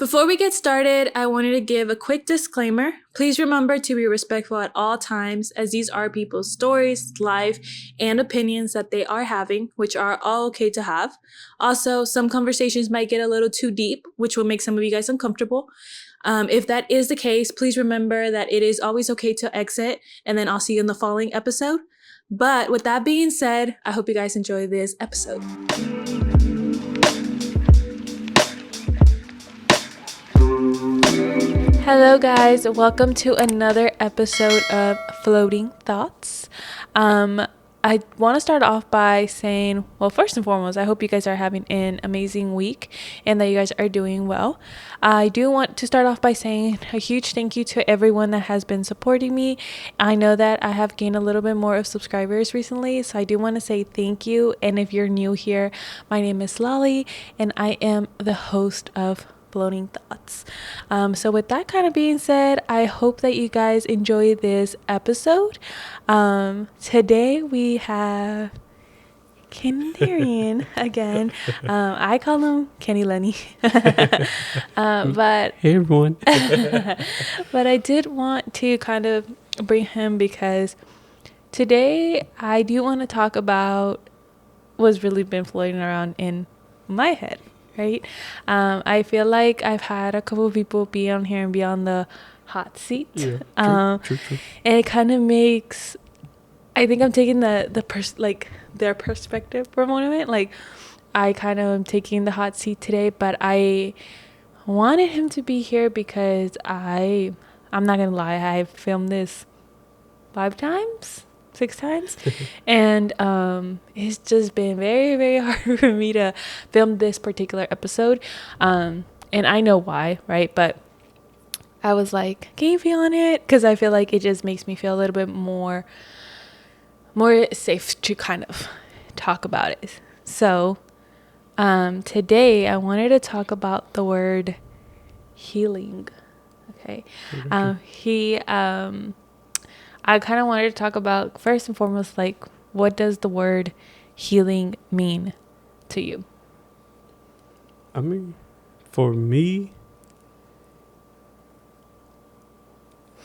Before we get started, I wanted to give a quick disclaimer. Please remember to be respectful at all times, as these are people's stories, life, and opinions that they are having, which are all okay to have. Also, some conversations might get a little too deep, which will make some of you guys uncomfortable. If that is the case, please remember that it is always okay to exit, and then I'll see you in the following episode. But with that being said, I hope you guys enjoy this episode. Hello guys, welcome to another episode of Floating Thoughts. I want to start off by saying, well, first and foremost, I hope you guys are having an amazing week and that you guys are doing well. I do want to start off by saying a huge thank you to everyone that has been supporting me. I know that I have gained a little bit more of subscribers recently, so I do want to say thank you. And if you're new here, my name is Lally and I am the host of Floating Thoughts. So with that kind of being said, I hope that you guys enjoy this episode. Today we have KenDarian again. I call him Kenny Lenny. But hey everyone. But I did want to kind of bring him because today I do want to talk about what's really been floating around in my head. Right. I feel like I've had a couple of people be on here and be on the hot seat. Yeah, true. And it kind of makes, I think I'm taking their perspective for a moment. Like, I kind of am taking the hot seat today, but I wanted him to be here because I'm not going to lie. I've filmed this 6 times and it's just been very, very hard for me to film this particular episode, and I know why, right? But I was like, can you be on it? Because I feel like it just makes me feel a little bit more safe to kind of talk about it. So today I wanted to talk about the word healing. Okay. I kind of wanted to talk about, first and foremost, like, what does the word healing mean to you? I mean, for me,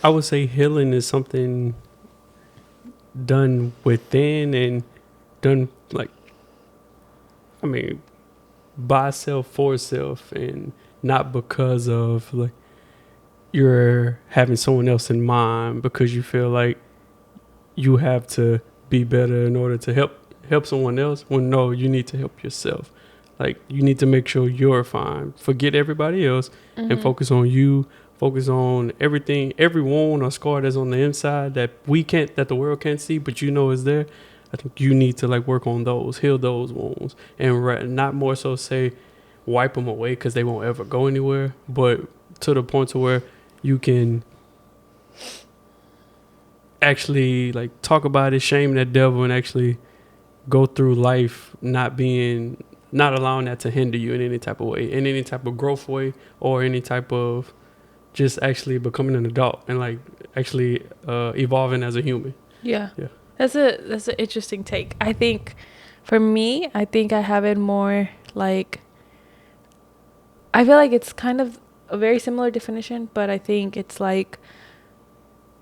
I would say healing is something done within and done, like, by self, for self, and not because of, like, you're having someone else in mind because you feel like you have to be better in order to help someone else. Well, no, you need to help yourself. Like, you need to make sure you're fine. Forget everybody else and focus on you. Focus on everything, every wound or scar that's on the inside that the world can't see, but you know is there. I think you need to, like, work on those, heal those wounds, and not more so say wipe them away because they won't ever go anywhere, but to the point to where you can actually, like, talk about it, shame that devil, and actually go through life not allowing that to hinder you in any type of way, in any type of growth way, or any type of just actually becoming an adult and, like, actually evolving as a human. Yeah. That's an interesting take. I think for me, I have it more like, I feel like it's kind of a very similar definition, but I think it's like,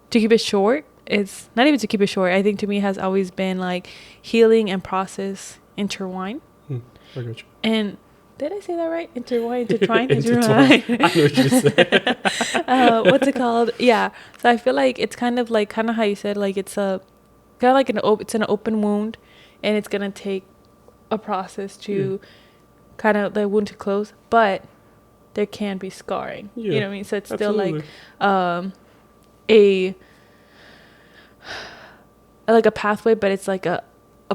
to keep it short, it's not even to keep it short. I think to me it has always been like healing and process intertwine. I got you. And did I say that right? Intertwine. Intertwine. I know what you said. What's it called? Yeah. So I feel like it's kind of how you said, like, it's a kind of like it's an open wound, and it's gonna take a process to kind of the wound to close, but there can be scarring. Yeah, you know what I mean? So it's absolutely. Still like a pathway, but it's like a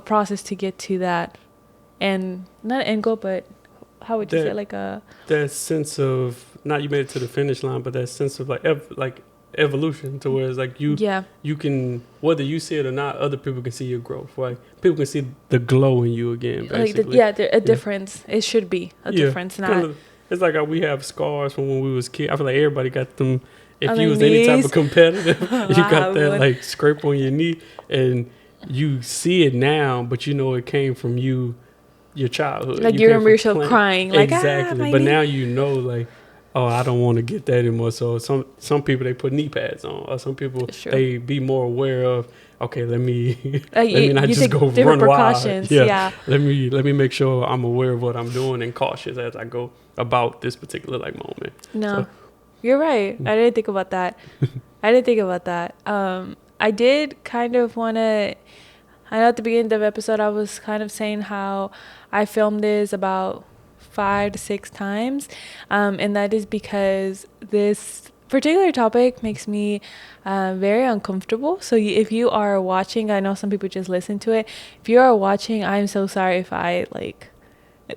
process to get to that, and not end goal, but how would you say, like a that sense of, not you made it to the finish line, but that sense of like evolution, to where it's like you can, whether you see it or not, other people can see your growth. Like, people can see the glow in you again, basically. Like difference. It should be a difference, not. It's like how we have scars from when we was kids. I feel like everybody got them. If you was knees. any type of competitive, you got that like scrape on your knee, and you see it now, but you know it came from your childhood. Like, you remember yourself crying. Like, exactly. But now you know, like, oh, I don't want to get that anymore. So some people, they put knee pads on, or some people they be more aware of, okay, let me let me not just go run wild. Yeah. Let me make sure I'm aware of what I'm doing and cautious as I go about this particular like moment. No, you're right. I didn't think about that. I did kind of want to, I know at the beginning of the episode I was kind of saying how I filmed this about 5 to 6 times, and that is because this particular topic makes me very uncomfortable. So if you are watching, I know some people just listen to it. If you are watching, I'm so sorry if I like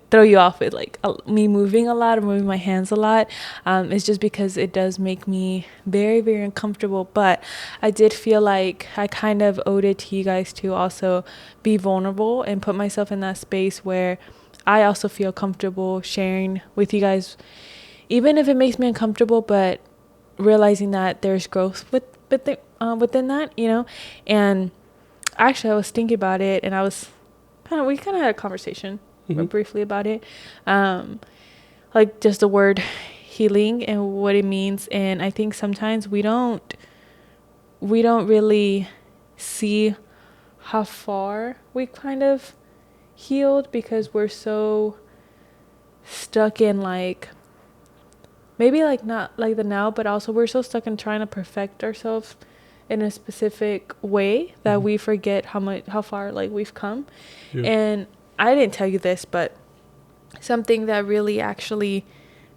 throw you off with like me moving a lot or moving my hands a lot. It's just because it does make me very, very uncomfortable. But I did feel like I kind of owed it to you guys to also be vulnerable and put myself in that space where I also feel comfortable sharing with you guys, even if it makes me uncomfortable, but realizing that there's growth within that, you know. And actually I was thinking about it, and we kind of had a conversation briefly about it, like just the word healing and what it means. And I think sometimes we don't really see how far we kind of healed because we're so stuck in like maybe like not like the now, but also we're so stuck in trying to perfect ourselves in a specific way that we forget how far like we've come. And I didn't tell you this, but something that really actually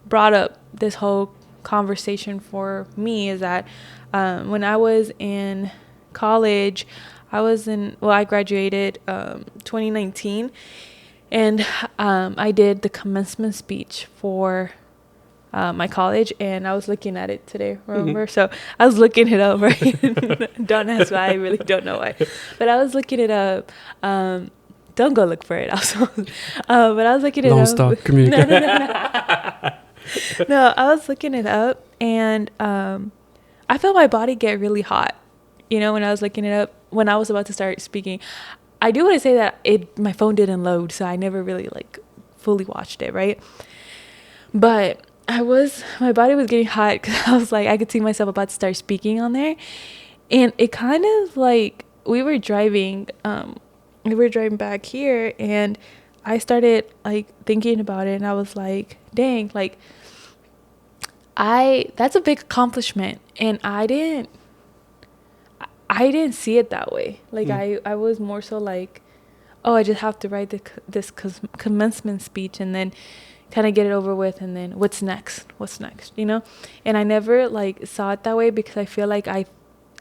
brought up this whole conversation for me is that when I was in college, I graduated 2019, and I did the commencement speech for my college, and I was looking at it today, remember? So I was looking it up, right? Don't ask why, I really don't know why. But I was looking it up. Don't go look for it also. But I was looking it up. Don't stop communicating. No, I was looking it up, and I felt my body get really hot, you know, when I was looking it up, when I was about to start speaking. I do want to say that my phone didn't load, so I never really like fully watched it, right? But my body was getting hot because I was like, I could see myself about to start speaking on there. And it kind of like, we were driving back here, and I started like thinking about it, and I was like, dang, like that's a big accomplishment. And I didn't see it that way. Like I was more so like, oh, I just have to write this commencement speech and then kind of get it over with, and then what's next, you know? And I never like saw it that way because I feel like I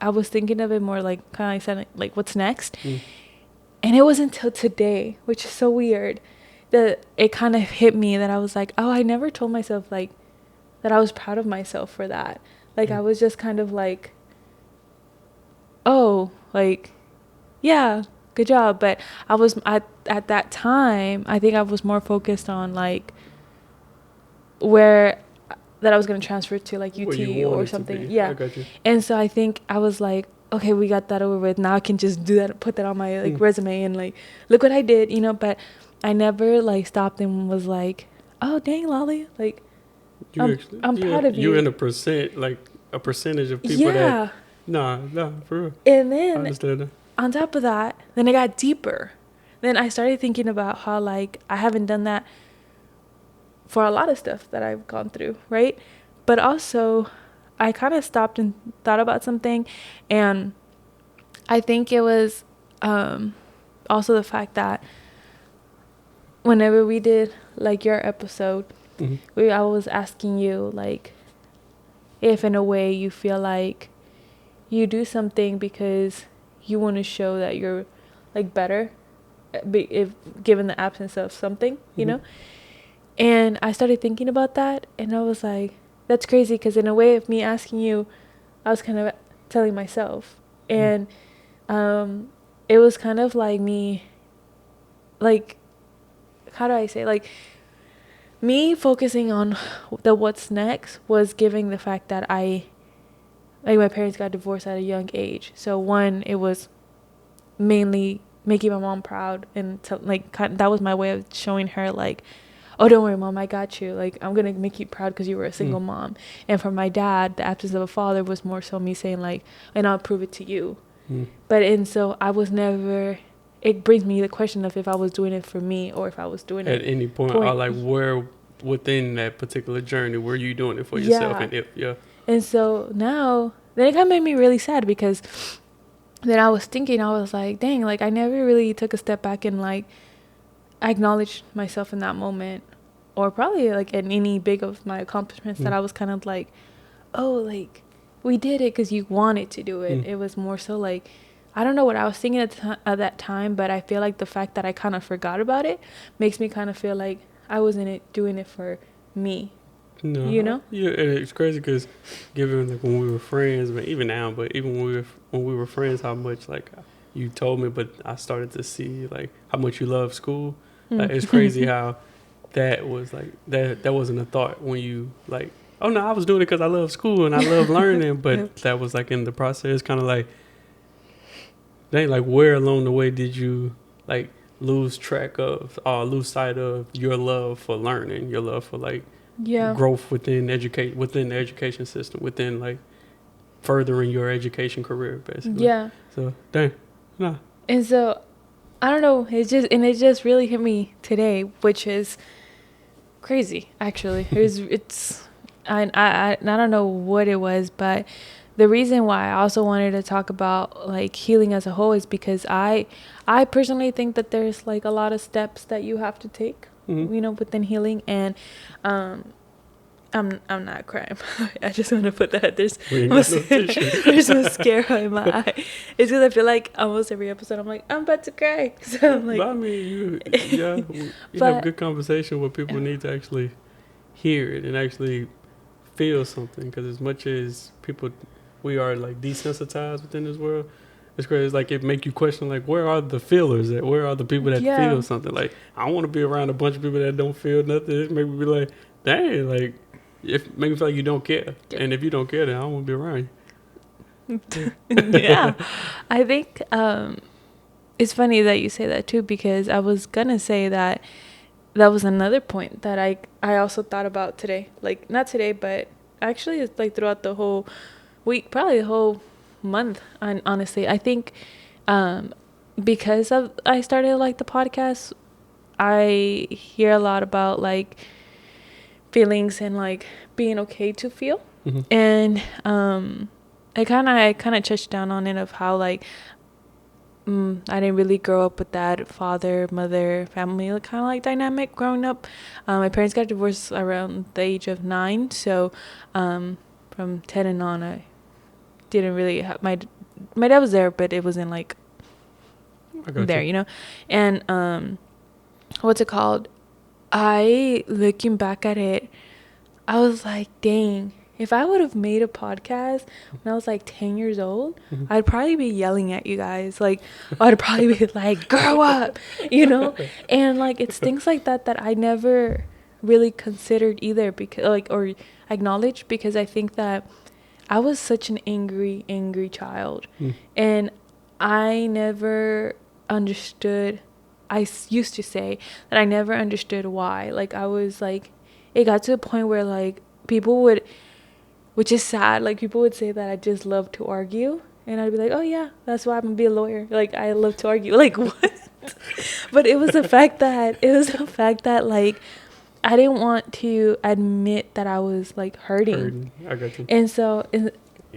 was thinking of it more like kind of, I said, like what's next. And it wasn't until today, which is so weird, that it kind of hit me that I was like, oh, I never told myself like that I was proud of myself for that. Like I was just kind of like, oh, like, yeah, good job. But I was at that time, I think I was more focused on like where that I was going to transfer to like UT or something. Yeah. I got you. And so I think I was like, okay, we got that over with. Now I can just do that, put that on my like resume and like, look what I did, you know. But I never like stopped and was like, oh, dang, Lally, like, I'm proud of you. You're in a percentage of people that, no, for real. And then I understand that. On top of that, then it got deeper. Then I started thinking about how like I haven't done that for a lot of stuff that I've gone through, right? But also I kind of stopped and thought about something, and I think it was also the fact that whenever we did like your episode, I was asking you like if in a way you feel like you do something because you want to show that you're like better, if given the absence of something, you know. And I started thinking about that, and I was like, that's crazy, because in a way of me asking you, I was kind of telling myself. And it was kind of like me, like, how do I say, like, me focusing on the what's next was giving the fact that my parents got divorced at a young age. So one, it was mainly making my mom proud, and to, like, that was my way of showing her like, oh, don't worry, mom, I got you. Like, I'm going to make you proud because you were a single mom. And for my dad, the absence of a father was more so me saying, like, and I'll prove it to you. And so I was never, it brings me the question of if I was doing it for me or if I was doing it at any point. Or like where within that particular journey were you doing it for yourself? And if and so now, then it kind of made me really sad because then I was thinking, I was like, dang, like I never really took a step back and like I acknowledged myself in that moment, or probably like in any big of my accomplishments that I was kind of like, oh, like we did it because you wanted to do it. It was more so like, I don't know what I was thinking at that time, but I feel like the fact that I kind of forgot about it makes me kind of feel like I wasn't doing it for me. No, you know? Yeah, and it's crazy because given like when we were friends, but even now, but even when we were friends, how much like you told me, but I started to see like how much you love school. Like, it's crazy how that was like that wasn't a thought when you like, oh no, I was doing it because I love school and I love learning, but that was like in the process, kind of like, dang, like where along the way did you like lose track of or lose sight of your love for learning, your love for like growth within the education system, within like furthering your education career, basically. So dang, nah. And so I don't know, it just really hit me today, which is crazy actually. I don't know what it was, but the reason why I also wanted to talk about like healing as a whole is because I personally think that there's like a lot of steps that you have to take, within healing. And I'm not crying. I just want to put that there's mascara in my eye. It's because I feel like almost every episode I'm like, I'm about to cry. So I'm like, but I mean, you have good conversation where people need to actually hear it and actually feel something, because as much as we are like desensitized within this world, it's crazy. It's like it make you question like, where are the feelers at? Where are the people that feel something? Like, I don't want to be around a bunch of people that don't feel nothing. It make me be like, dang, like make me feel like you don't care. And if you don't care, then I don't want to be around you. I think it's funny that you say that too, because I was gonna say that was another point that I also thought about today. Like, not today, but actually it's like throughout the whole week, probably the whole month. And honestly, I think because I started like the podcast, I hear a lot about like feelings and like being okay to feel. And I kind of touched down on it of how like I didn't really grow up with that father, mother, family kind of like dynamic growing up. My parents got divorced around the age of 9, so from 10 and on, I didn't really have my dad was there, but it wasn't like there, And what's it called? Looking back at it, I was like, dang. If I would have made a podcast when I was like 10 years old, I'd probably be yelling at you guys. Like, I'd probably be like, grow up, And like, it's things like that I never really considered either, because like, or acknowledged, because I think that I was such an angry child. And I never understood. I used to say that I never understood why. Like, I was like, it got to a point where like people would, which is sad, like people would say that I just love to argue, and I'd be like, oh yeah, that's why I'm gonna be a lawyer, like I love to argue. Like, what? But it was the fact that like I didn't want to admit that I was like hurting. I got you. And so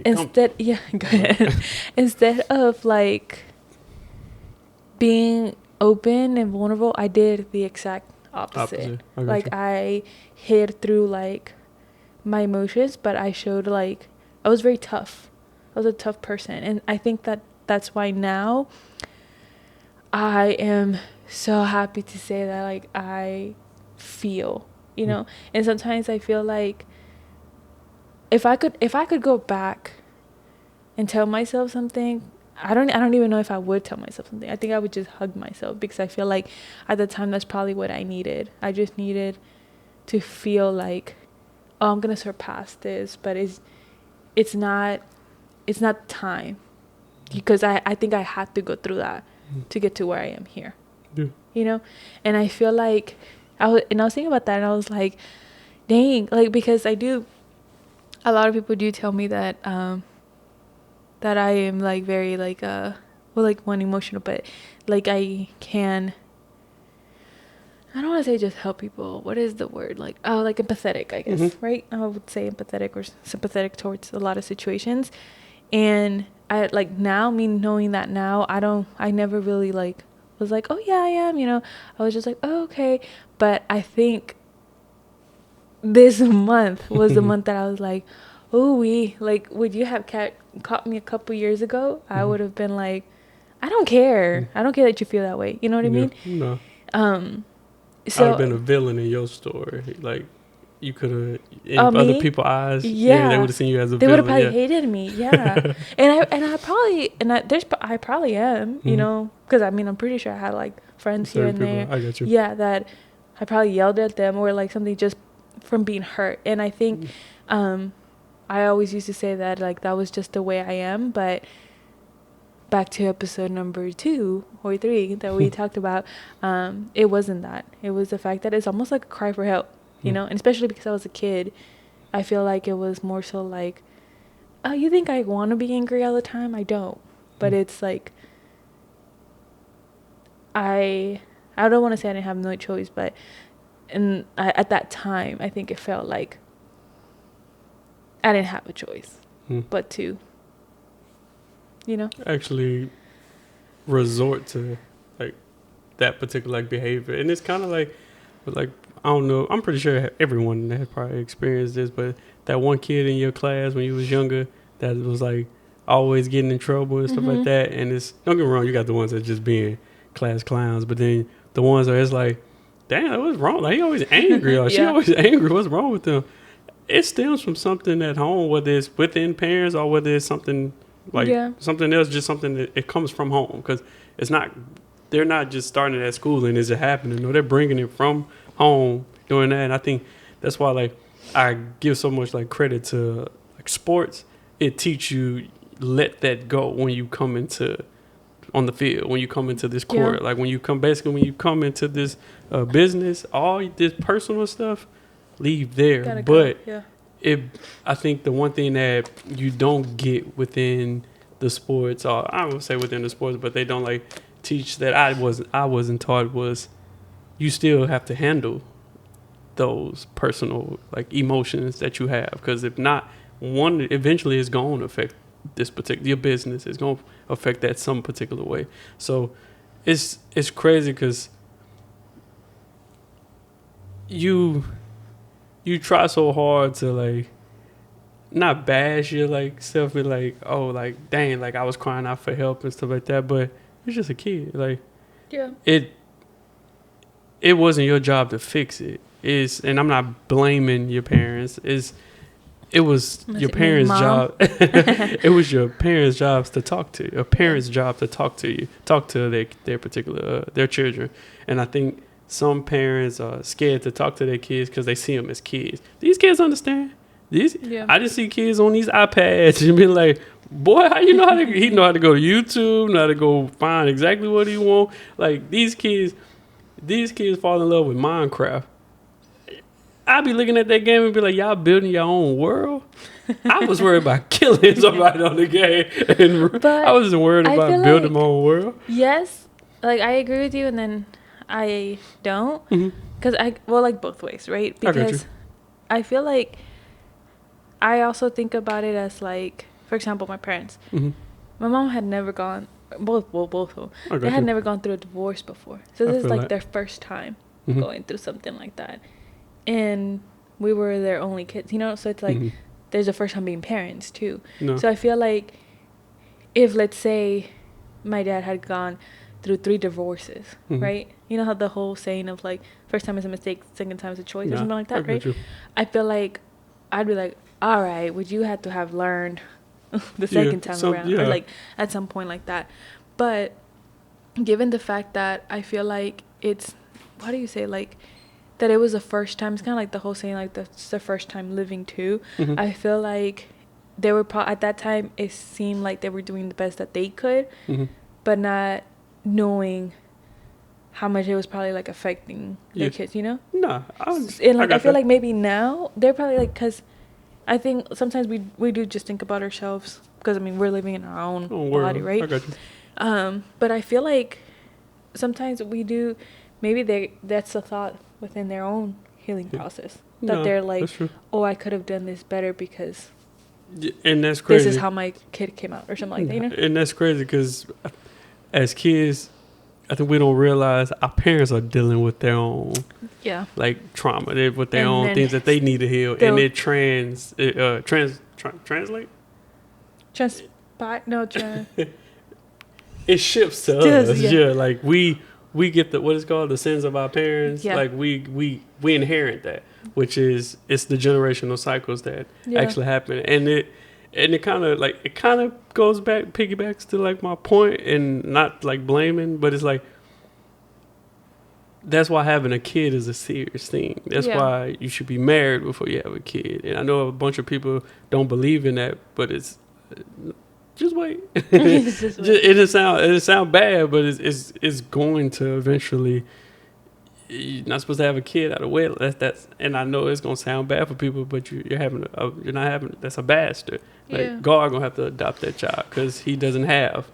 instead go ahead. Instead of like being open and vulnerable, I did the exact opposite. I hid through like my emotions, but I showed like I was very tough. I was a tough person, and I think that that's why now I am so happy to say that like I feel, and sometimes I feel like if I could go back and tell myself something, I don't even know if I would tell myself something. I think I would just hug myself, because I feel like at the time that's probably what I needed. I just needed to feel like, oh, I'm gonna surpass this, but it's not time, because I think I had to go through that to get to where I am here. And I feel like I was thinking about that, and I was like, dang, like, because a lot of people do tell me that that I am like very like like one emotional, but like I don't want to say just help people. What is the word? Like, oh, like empathetic, I guess, right? I would say empathetic or sympathetic towards a lot of situations. And I like now, me knowing that now, I never really like was like, oh yeah, I am, I was just like, oh, okay. But I think this month was the month that I was like, oh, would you have caught me a couple years ago? I would have been like, I don't care. I don't care that you feel that way. You know what I mean? No. So I would have been a villain in your story. Like, you could have, in other people's eyes, they would have seen you as a villain. They would have probably hated me, yeah. I probably am, because I'm pretty sure I had like friends here and there. I got you. Yeah, that I probably yelled at them or like something just from being hurt. And I think I always used to say that like that was just the way I am, but back to episode number 2 or 3 that we talked about, it wasn't that. It was the fact that it's almost like a cry for help, and especially because I was a kid, I feel like it was more so like, oh, you think I want to be angry all the time? I don't. But it's like, I don't want to say I didn't have no choice, but at that time, I think it felt like I didn't have a choice but to, actually resort to like that particular like behavior. And it's kind of like I don't know, I'm pretty sure everyone has probably experienced this, but that one kid in your class when you was younger that was like always getting in trouble and stuff like that. And it's, don't get me wrong, you got the ones that just being class clowns, but then the ones that it's like, damn, what's wrong? Like, he always angry or she always angry. What's wrong with them? It stems from something at home, whether it's within parents or whether it's something like something else, just something that it comes from home. Because it's not, they're not just starting it at school and is it happening? No, they're bringing it from home, doing that. And I think that's why like I give so much like credit to like sports. It teach you let that go when you come into on the field, when you come into this court, like when you come into this business, all this personal stuff, leave there. But I think the one thing that you don't get within the sports, or I would say within the sports, but they don't like teach that I wasn't taught was you still have to handle those personal like emotions that you have, because if not, one eventually is going to affect this particular your business. Is going to affect that some particular way. So it's crazy because you try so hard to like not bash your like self and like, oh, like dang, like I was crying out for help and stuff like that, but you're just a kid. Like it wasn't your job to fix it. And I'm not blaming your parents. It was your parents' job. It was your parents' jobs to talk to you. A parent's job to talk to you, talk to their particular their children. And I think some parents are scared to talk to their kids because they see them as kids. These kids understand. I just see kids on these iPads and be like, boy, how you know how to? He know how to go to YouTube, know how to go find exactly what he want. Like these kids fall in love with Minecraft. I be looking at that game and be like, y'all building your own world? I was worried about killing somebody on the game. And I wasn't worried about building my own world. Yes. Like, I agree with you, and then I don't. Because like both ways, right? Because I feel like I also think about it as like, for example, my parents. My mom had never gone, both of them. They had never gone through a divorce before. So this is like their first time going through something like that. And we were their only kids, so it's like there's a first time being parents too. So I feel like if, let's say, my dad had gone through 3 divorces, right? You know how the whole saying of like first time is a mistake, second time is a choice or something like that, right? I feel like I'd be like, all right, would you have to have learned the second time around or like at some point like that. But given the fact that I feel like it's, what do you say, like that it was the first time, it's kind of like the whole saying like that's the first time living too. I feel like they were at that time it seemed like they were doing the best that they could, but not knowing how much it was probably like affecting their kids, you know? Nah, And like I feel like maybe now they're probably like, because I think sometimes we do just think about ourselves, because I mean we're living in our own body, right? I got you. But I feel like sometimes we do, maybe that's a thought within their own healing process, that they're like, oh, I could have done this better because and that's crazy. This is how my kid came out or something like that, you know? And that's crazy because as kids, I think we don't realize our parents are dealing with their own like trauma, with their own things that they need to heal, and it translate. It shifts to us. Yeah, like we get the what is called the sins of our parents. Yeah. Like we inherit that, which is it's the generational cycles that actually happen, and it kind of goes back, piggybacks to like my point, and not like blaming, but it's like that's why having a kid is a serious thing. That's why you should be married before you have a kid. And I know a bunch of people don't believe in that, but it's just wait. It sound bad, but it's going to eventually. You're not supposed to have a kid out of wedlock. That's and I know it's gonna sound bad for people, but you're not having that's a bastard. Like God gonna have to adopt that child because he doesn't have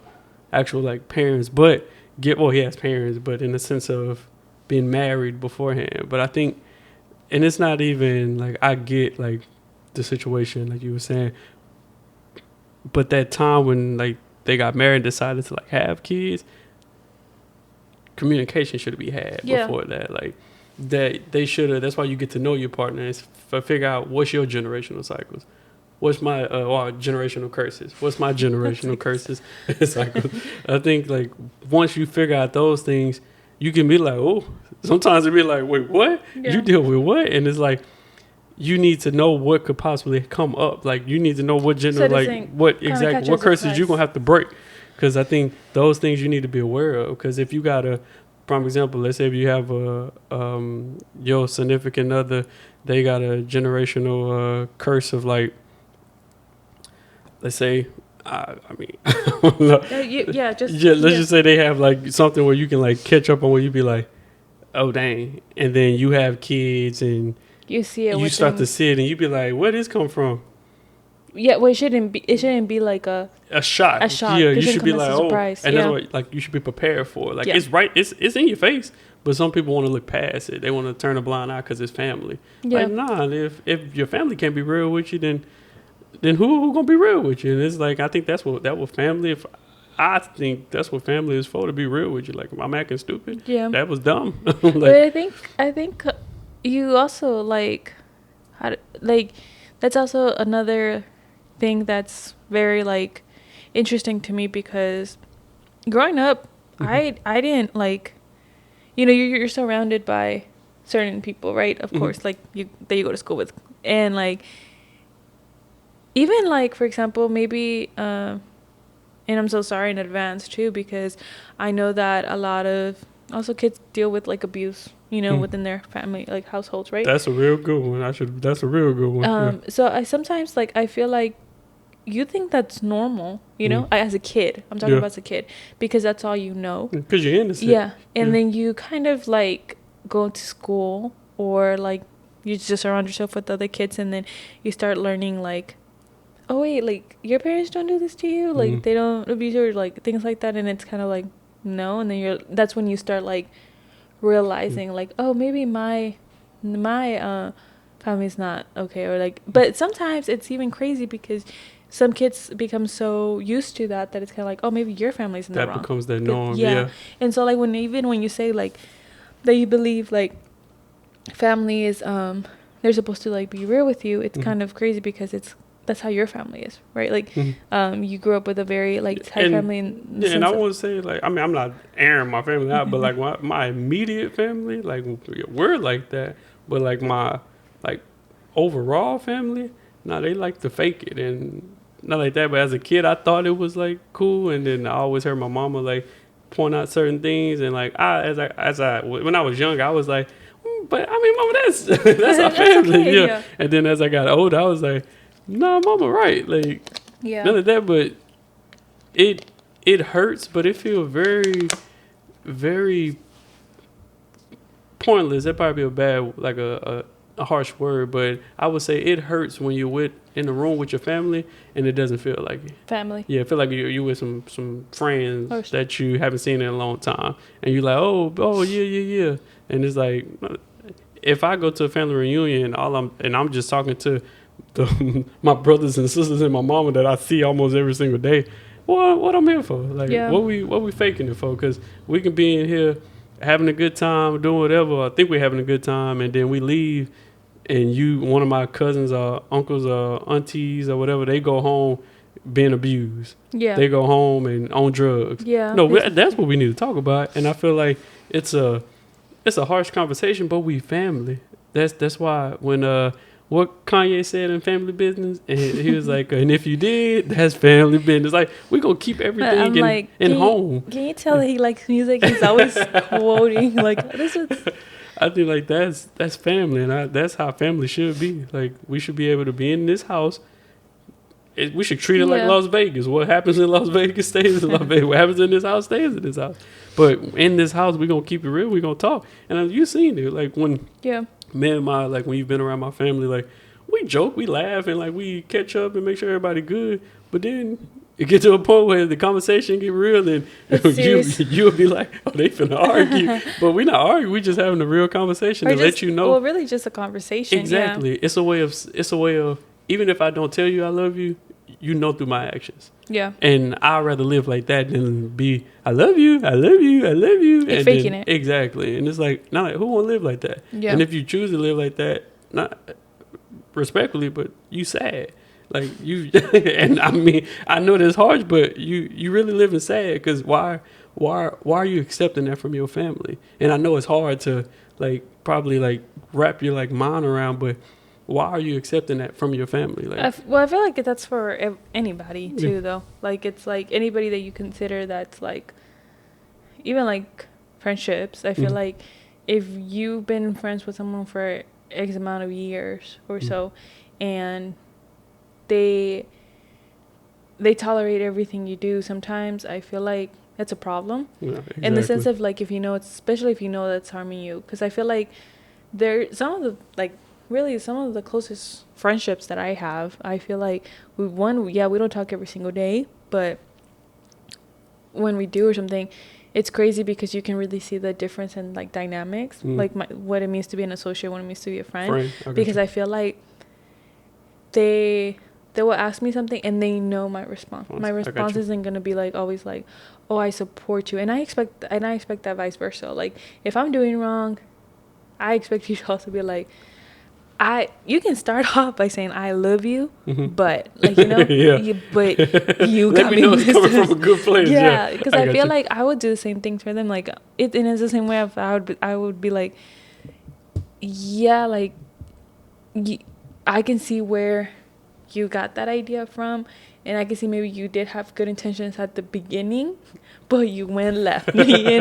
actual like parents, but he has parents, but in the sense of being married beforehand. But I think, and it's not even like I get like the situation like you were saying, but that time when like they got married and decided to like have kids, communication should be had before that. Like that they should have. That's why you get to know your partner is figure out what's your generational cycles. What's my generational curses? What's my generational curses cycles? I think like once you figure out those things, you can be like, oh, sometimes it'd be like, wait, what? Yeah. You deal with what? And it's like, you need to know what could possibly come up. Like, you need to know what what curses you're going to have to break. Because I think those things you need to be aware of. Because if you got a, prime example, let's say if you have your significant other, they got a generational curse of like, let's say, let's just say they have like something where you can like catch up on where you be like, oh dang, and then you have kids and you see it, you start to see it, and you be like, where did this come from? Yeah, well, it shouldn't be like a shock. Yeah, you should be like, oh, and that's what like you should be prepared for. Like it's right, it's in your face, but some people want to look past it. They want to turn a blind eye because it's family. Yeah. Like nah, if your family can't be real with you, then who gonna be real with you? And it's like I think that's what family. I think that's what family is for, to be real with you. Like I'm acting stupid. Yeah, that was dumb. Like, but I think you also like that's also another thing that's very like interesting to me, because growing up, I didn't like, you're surrounded by certain people, right? Of course, like that you go to school with, and like. Even like, for example, maybe, and I'm so sorry in advance too, because I know that a lot of also kids deal with like abuse, within their family, like households, right? That's a real good one. That's a real good one. So I sometimes like, I feel like you think that's normal, as a kid. I'm talking about as a kid, because that's all you know. Because you're innocent. Yeah. And then you kind of like go to school, or like you just surround yourself with other kids, and then you start learning like, oh wait, like your parents don't do this to you, like they don't abuse you, or like things like that, and it's kind of like no, and then that's when you start like realizing like, oh, maybe my family's not okay, or like, but sometimes it's even crazy because some kids become so used to that it's kind of like, oh, maybe your family's in the wrong. That becomes their norm. Yeah. And so like when you say like that you believe like family is they're supposed to like be real with you, it's kind of crazy because that's how your family is, right? Like, you grew up with a very like tight family. And I want to say like, I mean, I'm not airing my family out, but like my immediate family, like we're like that. But like my like overall family, they like to fake it and not like that. But as a kid, I thought it was like cool, and then I always heard my mama like point out certain things, and like when I was young, I was like, but I mean, mama, that's our family, okay, yeah. And then as I got older, I was like, no, mama, right? Like, none of that, but it hurts, but it feels very, very pointless. That probably be a bad, like a harsh word, but I would say it hurts when you're in the room with your family and it doesn't feel like it. Family. Yeah, it feel like you with some friends Or that you haven't seen in a long time, and you're like, oh yeah, and it's like, if I go to a family reunion, I'm just talking to my brothers and sisters and my mama that I see almost every single day. What I'm here for? Like, what we faking it for? Because we can be in here having a good time, doing whatever. I think we're having a good time, and then we leave, and one of my cousins or uncles or aunties or whatever, they go home being abused. Yeah. They go home and on drugs. Yeah. No, that's what we need to talk about. And I feel like it's a harsh conversation, but we family. That's why when what Kanye said in Family Business, and he was like, and if you did, that's family business. Like, we gonna keep everything in home. Can you tell that he likes music? He's always quoting like this is. I think like that's family, and that's how family should be. Like, we should be able to be in this house. We should treat it like Las Vegas. What happens in Las Vegas stays in Las Vegas. What happens in this house stays in this house. But in this house, we're going to keep it real. We're going to talk. And you've seen it. Like, when me and when you've been around my family, like, we joke, we laugh, and, like, we catch up and make sure everybody good. But then it gets to a point where the conversation get real, and you'll be like, oh, they finna argue. But we're not arguing. We just having a real conversation to let you know. Well, really just a conversation. Exactly. Yeah. It's a way of, even if I don't tell you I love you, you know through my actions. Yeah. And I'd rather live like that than be, I love you. And faking it. Exactly. And it's like, not like, who want to live like that? Yeah. And if you choose to live like that, not respectfully, but you sad. Like, you, and I mean, I know that's harsh, but you really living sad, because why are you accepting that from your family? And I know it's hard to, like, probably, like, wrap your, like, mind around, but why are you accepting that from your family? Like, I feel like that's for anybody too, though. Like, it's like anybody that you consider that's like, even like friendships. I feel like if you've been friends with someone for X amount of years or so, and they tolerate everything you do, sometimes I feel like that's a problem. Yeah, exactly. In the sense of, like, especially if you know that's harming you. Because I feel like some of the closest friendships that I have, I feel like we don't talk every single day, but when we do or something, it's crazy because you can really see the difference in, like, dynamics, like what it means to be an associate, what it means to be a friend. Because I feel like they will ask me something and they know my response. My response isn't gonna be like always like, oh, I support you, and I expect that vice versa. Like, if I'm doing wrong, I expect you to also be like, you can start off by saying I love you, but, like, but you got me know it's coming from a good place. Yeah, because I feel like I would do the same thing for them. Like, and it's the same way I would be like, yeah, like, I can see where you got that idea from, and I can see maybe you did have good intentions at the beginning, but you went left me,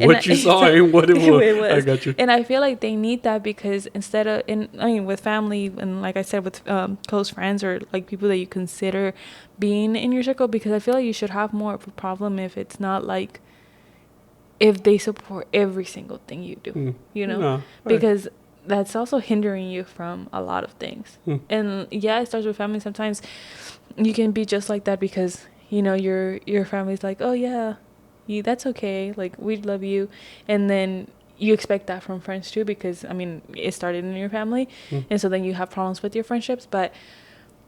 what you saw ain't what it was. I got you. And I feel like they need that, because instead of, with family, and like I said, with close friends or, like, people that you consider being in your circle, because I feel like you should have more of a problem if it's not like, if they support every single thing you do, No, right. Because that's also hindering you from a lot of things. And it starts with family. Sometimes you can be just like that because, your family's like, oh yeah, that's okay, like, we love you, and then you expect that from friends too, because it started in your family, and so then you have problems with your friendships. But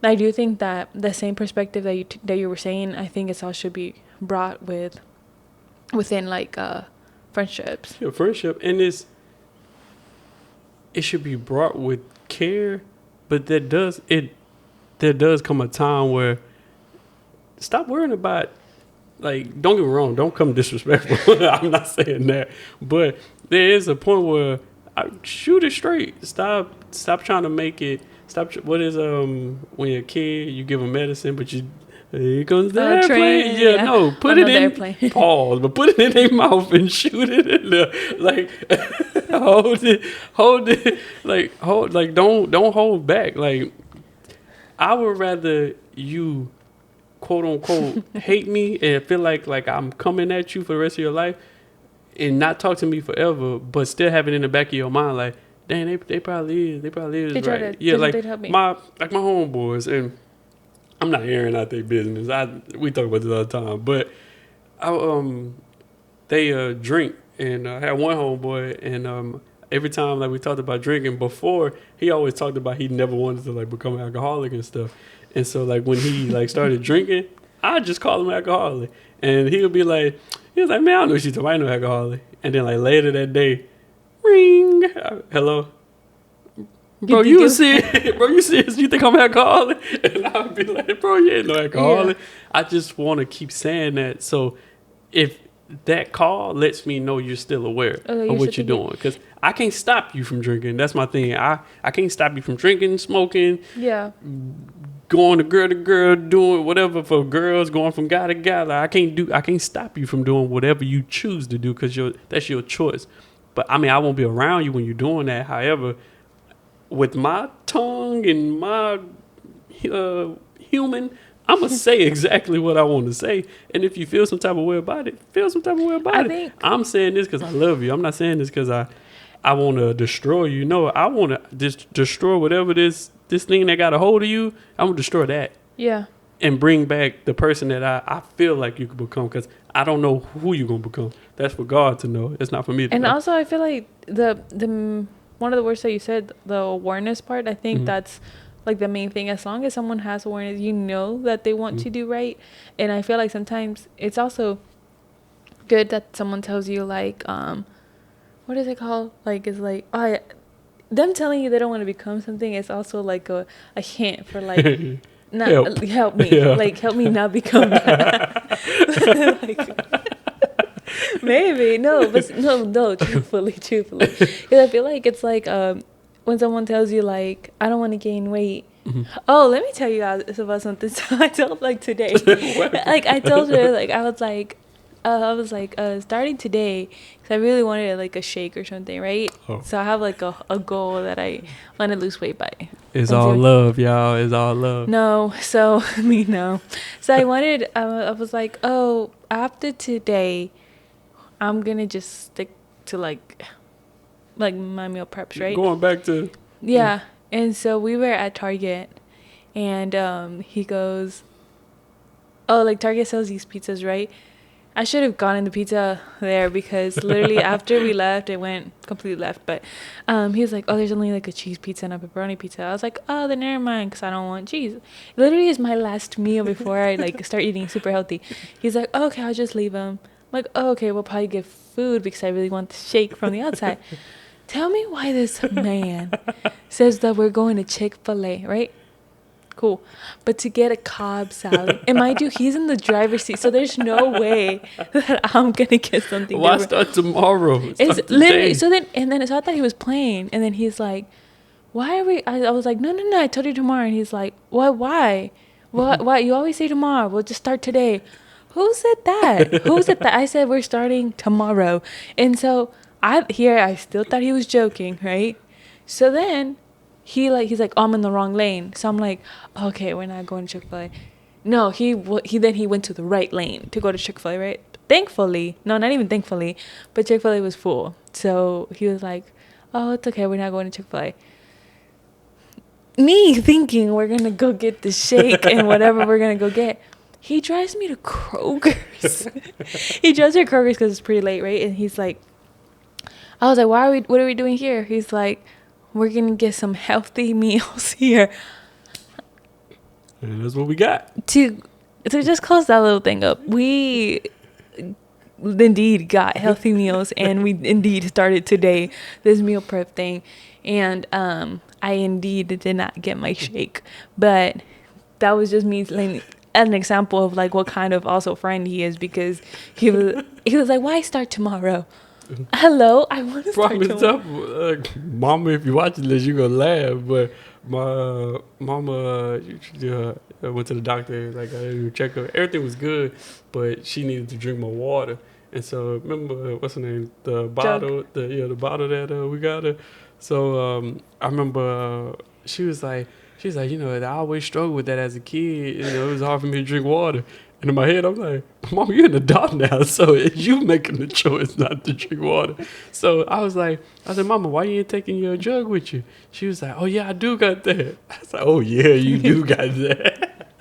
I do think that the same perspective that you were saying, I think it's all should be brought within, like, friendships. Yeah, friendship, and it should be brought with care, but there does come a time where stop worrying about, like, don't get me wrong, don't come disrespectful. I'm not saying that, but there is a point where shoot it straight. Stop trying to make it. What is when you're a kid, you give them medicine, but here comes the airplane. Yeah, no, put it in airplane. Pause, but put it in their mouth and shoot it in there. Like, hold it. Like, don't hold back. Like, I would rather you, quote unquote, hate me and feel like I'm coming at you for the rest of your life, and not talk to me forever, but still have it in the back of your mind, like, dang, they probably is right. Yeah, like my homeboys, and I'm not airing out their business. We talk about this all the time, but they drink, and I had one homeboy, and every time like we talked about drinking before, he always talked about he never wanted to like become an alcoholic and stuff. And so like when he like started drinking, I just call him alcoholic, and he was like, man, I don't know what you talking about, I ain't no alcoholic. And then like later that day, ring, hello. Bro, you serious? Bro, you serious? You think I'm alcoholic? And I would be like, bro, you ain't no alcoholic. Yeah. I just want to keep saying that. So if that call lets me know you're still aware of what you're doing. Because I can't stop you from drinking. That's my thing. I can't stop you from drinking, smoking. Yeah. Going to girl, doing whatever for girls, going from guy to guy. Like, I can't stop you from doing whatever you choose to do because that's your choice. But I mean, I won't be around you when you're doing that. However, with my tongue and my human, I'm going to say exactly what I want to say. And if you feel some type of way about it, feel some type of way about it. I'm saying this because I love you. I'm not saying this because I want to destroy you. No, I want to just destroy whatever this thing that got a hold of you. I'm going to destroy that. Yeah. And bring back the person that I feel like you could become, because I don't know who you're going to become. That's for God to know. It's not for me to know. And also, I feel like the one of the words that you said, the awareness part, I think that's like the main thing. As long as someone has awareness, you know that they want to do right. And I feel like sometimes it's also good that someone tells you like, what is it called? Like, it's like, them telling you they don't want to become something is also like a hint for like, help me. Yeah. Like, help me not become that. Maybe. No, truthfully. Because I feel like it's like, when someone tells you like, I don't want to gain weight. Oh, let me tell you guys about something. So I told like today, like I told her like I was like starting today because I really wanted like a shake or something, right? So I have like a goal that I want to lose weight by. It's all love, y'all. It's all love. No, so no. So I wanted. I was like, oh, after today, I'm gonna just stick to like my meal preps, right? Going back to And so we were at Target, and he goes, oh, like Target sells these pizzas, right? I should have gotten the pizza there because literally after we left, it went completely left. But he was like, oh, there's only like a cheese pizza and a pepperoni pizza. I was like, oh, then never mind because I don't want cheese. It literally is my last meal before I like start eating super healthy. He's like, oh, okay, I'll just leave them. I'm like, oh, okay, we'll probably get food because I really want the shake from the outside. Tell me why this man says that we're going to Chick-fil-A, right? Cool. But to get a Cobb salad, and mind you, he's in the driver's seat, so there's no way that I'm going to get something different. Why start tomorrow? It's literally, so I thought he was playing, and then he's like, why are we, I was like, no, I told you tomorrow, and he's like, why? Why? You always say tomorrow, we'll just start today. Who said that? I said we're starting tomorrow. And so I still thought he was joking, right? So then he's like, oh, I'm in the wrong lane. So I'm like, okay, we're not going to Chick-fil-A. No, he went to the right lane to go to Chick-fil-A, right? Thankfully, no, not even thankfully, but Chick-fil-A was full. So he was like, oh, it's okay, we're not going to Chick-fil-A. Me thinking we're going to go get the shake and whatever we're going to go get. He drives me to Kroger's. He drives me to Kroger's because it's pretty late, right? And he's like, I was like, what are we doing here? He's like, we're going to get some healthy meals here. And that's what we got. To just close that little thing up, we indeed got healthy meals, and we indeed started today this meal prep thing. And I indeed did not get my shake. But that was just me like, an example of like what kind of also friend he is, because he was like, why start tomorrow? Hello, I want to start tomorrow. Mama, if you're watching this, you're gonna laugh, but my mama went to the doctor, like I checked her, everything was good, but she needed to drink more water. And so remember, what's her name, the bottle, the bottle that we got her. So I remember she was like, I always struggled with that as a kid. It was hard for me to drink water. And in my head, I'm like, Mom, you're an adult now, so you making the choice not to drink water. So I said, Mama, why you ain't taking your jug with you? She was like, oh yeah, I do got that. I was like, oh yeah, you do got that.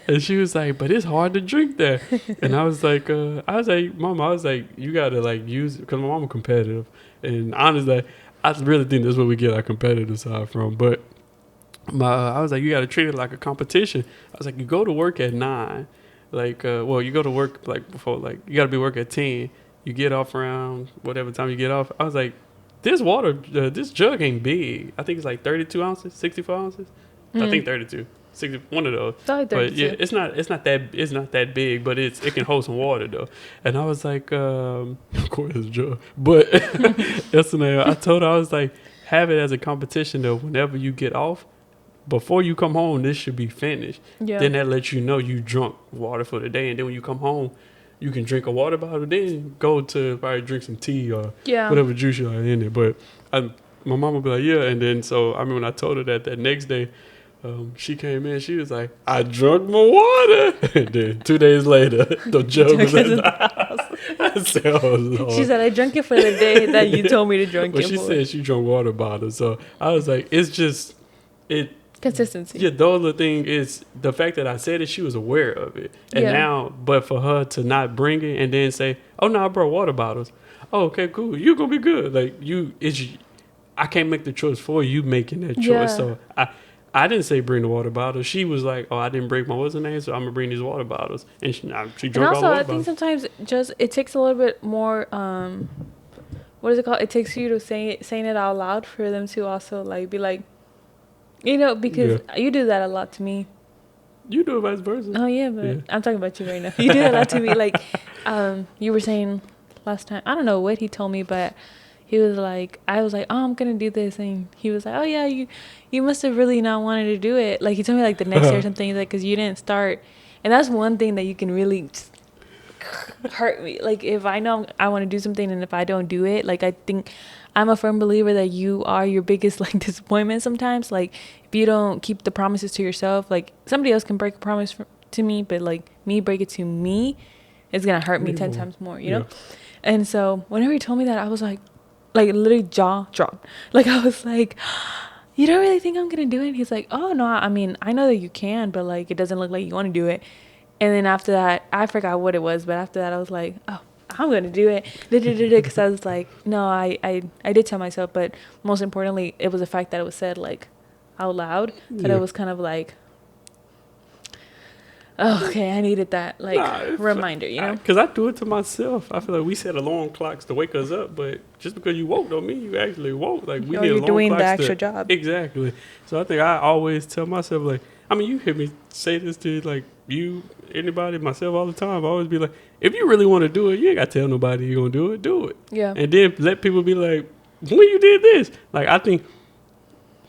And she was like, but it's hard to drink that. And I was like, Mama, you gotta like use it, because my mom competitive, and honestly, I really think that's where we get our competitive side from. But I was like, you got to treat it like a competition. I was like, you go to work at 9, like, you go to work like before, like you got to be work at 10. You get off around whatever time you get off. I was like, this water, this jug ain't big. I think it's like 32 ounces, 64 ounces. I think 32, 60, one of those. But yeah, it's not that big, but it can hold some water though. And I was like, of course it's a jug. But yesterday I told her, I was like, have it as a competition though. Whenever you get off, before you come home, this should be finished. Yeah. Then that lets you know you drunk water for the day. And then when you come home, you can drink a water bottle, then go to probably drink some tea or whatever juice you are in it. But my mom would be like, yeah. And then so I remember when I told her that next day, she came in, she was like, I drunk my water. And then 2 days later, the jug was in the house. I said, oh, Lord. She said, I drank it for the day that you told me to drink it for. But she said she drank water bottles. So I was like, it's just, consistency. Yeah, the other thing is the fact that I said it, she was aware of it. And now, but for her to not bring it and then say, oh, no, I brought water bottles. Oh, okay, cool. You're going to be good. Like, I can't make the choice for you making that choice. Yeah. So I didn't say bring the water bottles. She was like, oh, I didn't break my what's her name, so I'm going to bring these water bottles. And she drank all the water bottles. And also, I think sometimes it takes a little bit more, what is it called? It takes you to saying it out loud for them to also, like, be like, because you do that a lot to me. You do it vice versa. Oh, yeah, but I'm talking about you right now. You do that a lot to me. Like, you were saying last time, I don't know what he told me, but he was like, I was like, oh, I'm going to do this. And he was like, oh, yeah, you must have really not wanted to do it. Like, he told me, like, the next day or something. He's like, because you didn't start. And that's one thing that you can really just hurt me. Like, if I know I want to do something and if I don't do it, like, I think I'm a firm believer that you are your biggest, like, disappointment sometimes. Like, if you don't keep the promises to yourself, like, somebody else can break a promise to me, but, like, me break it to me, it's going to hurt me 10 times more, you know? And so whenever he told me that, I was like literally jaw dropped. Like, I was like, you don't really think I'm going to do it? And he's like, oh, no, I mean, I know that you can, but, like, it doesn't look like you want to do it. And then after that, I forgot what it was, but after that, I was like, oh, I'm going to do it. Because I was like, no, I did tell myself, but most importantly, it was the fact that it was said, like, out loud, that it was kind of like, oh, okay, I needed that, like, reminder, you know? Because I do it to myself. I feel like we set alarm clocks to wake us up, but just because you woke don't mean you actually woke. Like, we need alarm clocks. You're doing the extra job. Exactly. So I think I always tell myself, like, I mean, you hear me say this to, like, you, anybody, myself all the time. I always be like, if you really want to do it, you ain't got to tell nobody you're going to do it. Do it. Yeah. And then let people be like, when you did this. Like, I think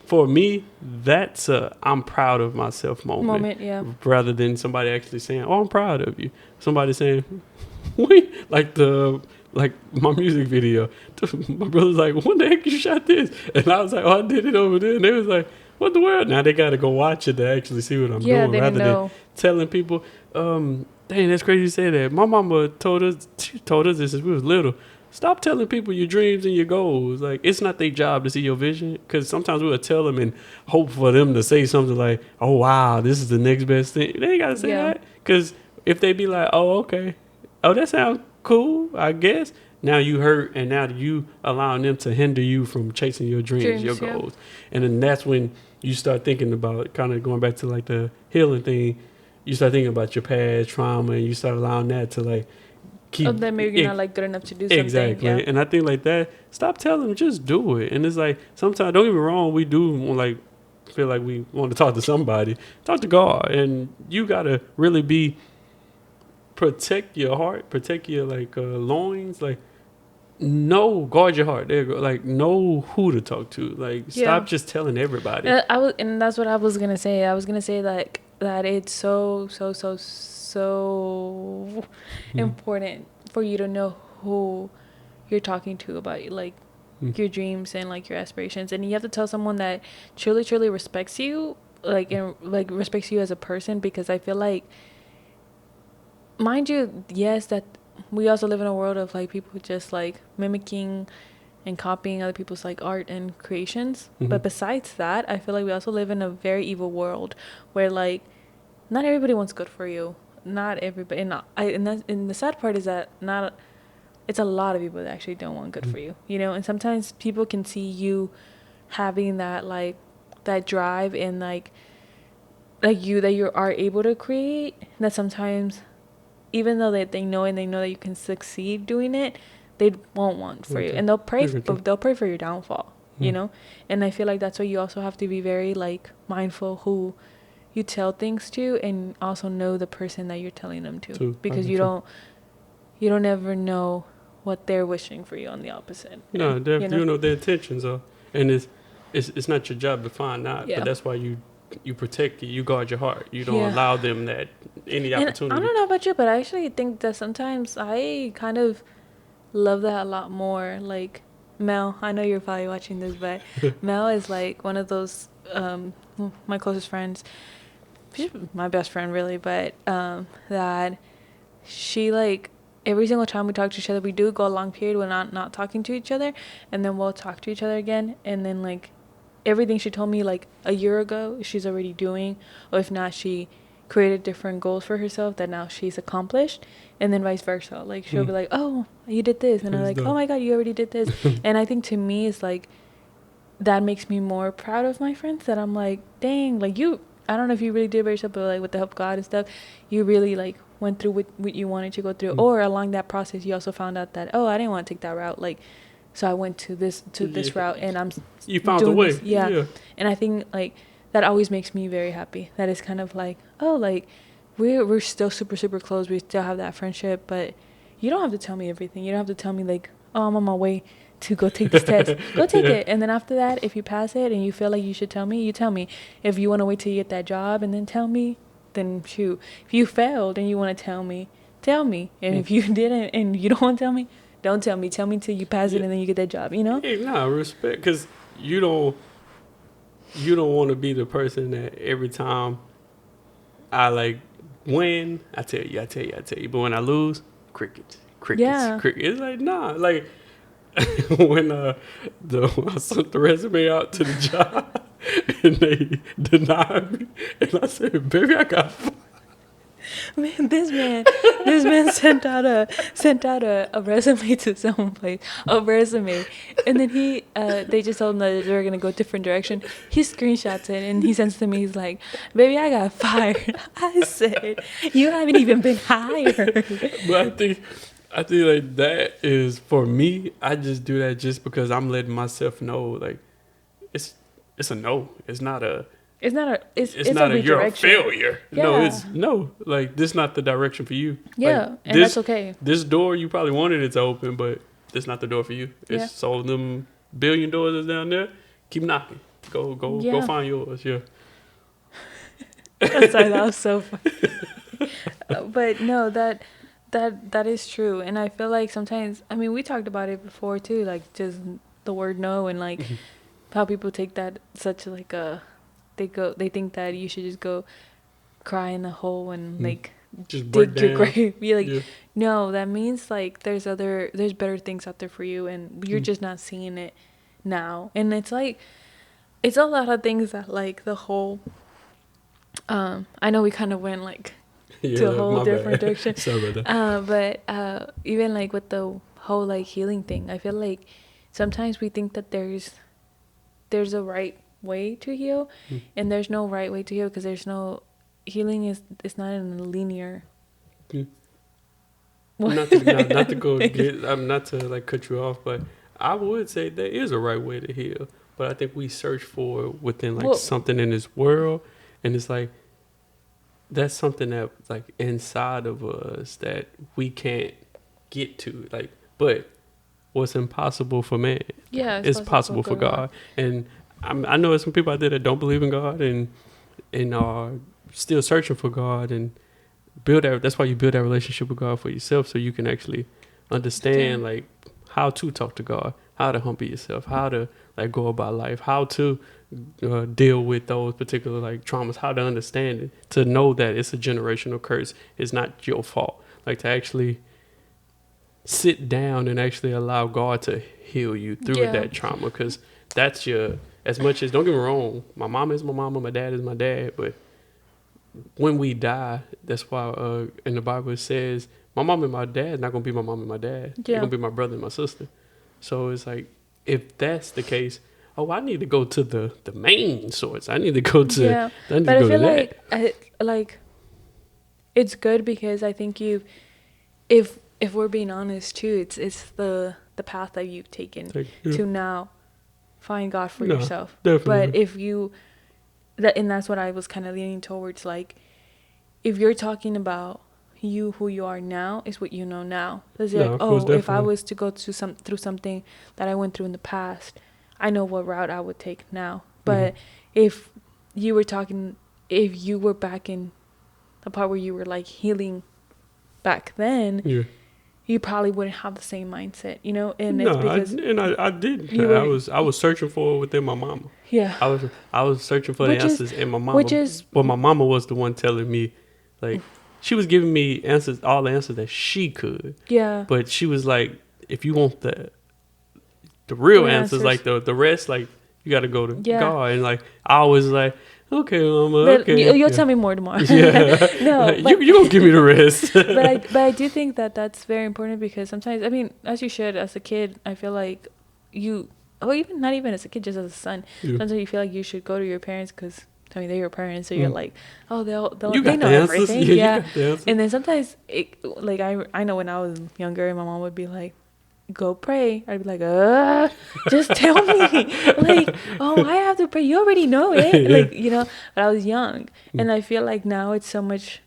for me, that's a I'm proud of myself moment. Yeah. Rather than somebody actually saying, oh, I'm proud of you. Somebody saying, wait, like my music video. My brother's like, when the heck you shot this? And I was like, oh, I did it over there. And they was like, what the world? Now they got to go watch it to actually see what I'm doing rather than telling people, dang, that's crazy you say that. My mama told us this as we was little. Stop telling people your dreams and your goals. Like, it's not their job to see your vision, because sometimes we'll tell them and hope for them to say something like, oh, wow, this is the next best thing. They ain't got to say that, because if they be like, oh, okay, oh, that sounds cool, I guess. Now you hurt, and now you allowing them to hinder you from chasing your dreams, your goals. And then that's when you start thinking about, kind of going back to, like, the healing thing, you start thinking about your past trauma, and you start allowing that to, like, keep... that maybe you're not, like, good enough to do something. Exactly. Yeah. And I think, like, that, stop telling them, just do it. And it's like, sometimes, don't get me wrong, we do, like, feel like we want to talk to somebody. Talk to God. And you got to really protect your heart, protect your, like, loins, like, guard your heart. There you go. Like, know who to talk to. Like, stop just telling everybody. And that's what I was gonna say. I was gonna say that it's so important for you to know who you're talking to about like your dreams and like your aspirations, and you have to tell someone that truly respects you, like, and like respects you as a person, because I feel like mind you, yes, that we also live in a world of like people just like mimicking and copying other people's like art and creations. Mm-hmm. But besides that, I feel like we also live in a very evil world where like not everybody wants good for you. Not everybody, and the sad part is that not it's a lot of people that actually don't want good for you, you know. And sometimes people can see you having that like that drive and like you that you are able to create, that sometimes even though they know and they know that you can succeed doing it, they won't want for you, and they'll pray for your downfall, you know. And I feel like that's why you also have to be very like mindful who you tell things to, and also know the person that you're telling them to, because you don't ever know what they're wishing for you on the opposite. No, and, you know their intentions are, and it's not your job to find out, but that's why you protect it, you guard your heart, you don't allow them that any opportunity. I don't know about you, but I actually think that sometimes I kind of love that a lot more. Like Mel, I know you're probably watching this, but Mel is like one of those my closest friends. She's my best friend really, but that she like every single time we talk to each other, we do go a long period when not talking to each other, and then we'll talk to each other again, and then like everything she told me like a year ago she's already doing, or if not she created different goals for herself that now she's accomplished, and then vice versa. Like she'll be like, oh, you did this, and I'm like, oh my god, you already did this. And I think to me it's like that makes me more proud of my friends, that I'm like, dang, like you, I don't know if you really did by yourself, but like with the help of God and stuff, you really like went through what you wanted to go through. Or along that process you also found out that, oh, I didn't want to take that route, like so I went to this route, and you found a way. Yeah. And I think like that always makes me very happy. That is kind of like, oh, like we're still super super close, we still have that friendship, but you don't have to tell me everything. You don't have to tell me like, oh, I'm on my way to go take this test. Go take it, and then after that, if you pass it and you feel like you should tell me, you tell me. If you want to wait till you get that job and then tell me, then shoot. If you failed and you want to tell me, and if you didn't and you don't want to tell me, don't tell me. Tell me till you pass it and then you get that job, you know? Hey, nah, respect, because you don't want to be the person that every time I like win, I tell you. But when I lose, crickets. It's like, nah, like when I sent the resume out to the job and they denied me, and I said, baby, I got fired. Man, this man sent out a resume to someone place, a resume, and then they just told him that they were gonna go a different direction. He screenshots it and he sends to me. He's like, "Baby, I got fired." I said, "You haven't even been hired." But I think like that is, for me, I just do that just because I'm letting myself know, like it's a no. It's not a you're a failure. Yeah. No, like this is not the direction for you. Yeah, like, and that's okay. This door, you probably wanted it to open, but this not the door for you. It's all of them billion doors that's down there. Keep knocking. Go find yours. Yeah. Sorry, that was so funny. But no, that is true, and I feel like sometimes, I mean, we talked about it before too, like just the word no, and like how people take that such like a. They think that you should just go cry in a hole and like just dig your grave. Be like, no, that means like there's better things out there for you, and you're just not seeing it now. And it's like, it's a lot of things that like the whole I know we kind of went like to a whole different direction. Sorry about that. But even like with the whole like healing thing, I feel like sometimes we think that there's a right way to heal, and there's no right way to heal, because there's no healing it's not in a linear. Not to go not to like cut you off, but I would say there is a right way to heal, but I think we search for it within like something in this world, and it's like that's something that like inside of us that we can't get to, like, but what's impossible for man, it's possible for God. And I know there's some people out there that don't believe in God and are still searching for God, and that's why you build that relationship with God for yourself, so you can actually understand like how to talk to God, how to humble yourself, how to like go about life, how to deal with those particular like traumas, how to understand it, to know that it's a generational curse. It's not your fault. like to actually sit down and actually allow God to heal you through that trauma, because that's your, as much as, don't get me wrong, my mom is my mama, my dad is my dad, but when we die, that's why in the Bible it says my mom and my dad is not gonna be my mom and my dad. They're gonna be my brother and my sister. So it's like, if that's the case, I need to go to the main source. I need to go to but I feel like it's good, because I think if we're being honest too, it's the path that you've taken to now find God for yourself. Definitely. But if you and that's what I was kind of leaning towards, like, if you're talking about who you are now is what you know now. It's like, if I was to go through something that I went through in the past, I know what route I would take now. But if you were back in the part where you were like healing back then, you probably wouldn't have the same mindset, you know. And it's because I didn't. I was searching for it within my mama. Yeah, I was searching for the answers in my mama. But my mama was the one telling me, like, she was giving me all the answers that she could. Yeah. But she was like, if you want the real answers, like the rest, like, you got to go to God. And like, I was like, okay, mama, but okay. You'll tell me more tomorrow. Yeah. No, you gonna give me the rest. but I do think that's very important, because sometimes, I mean, as you should, as a kid, I feel like even not even as a kid, just as a son, sometimes you feel like you should go to your parents, because I mean, they're your parents, so you're like, oh, they know everything. Yeah. And then sometimes like I know when I was younger and my mom would be like, go pray, I'd be like, just tell me, like, oh, I have to pray, you already know it. Like, you know. But I was young, and I feel like now it's so much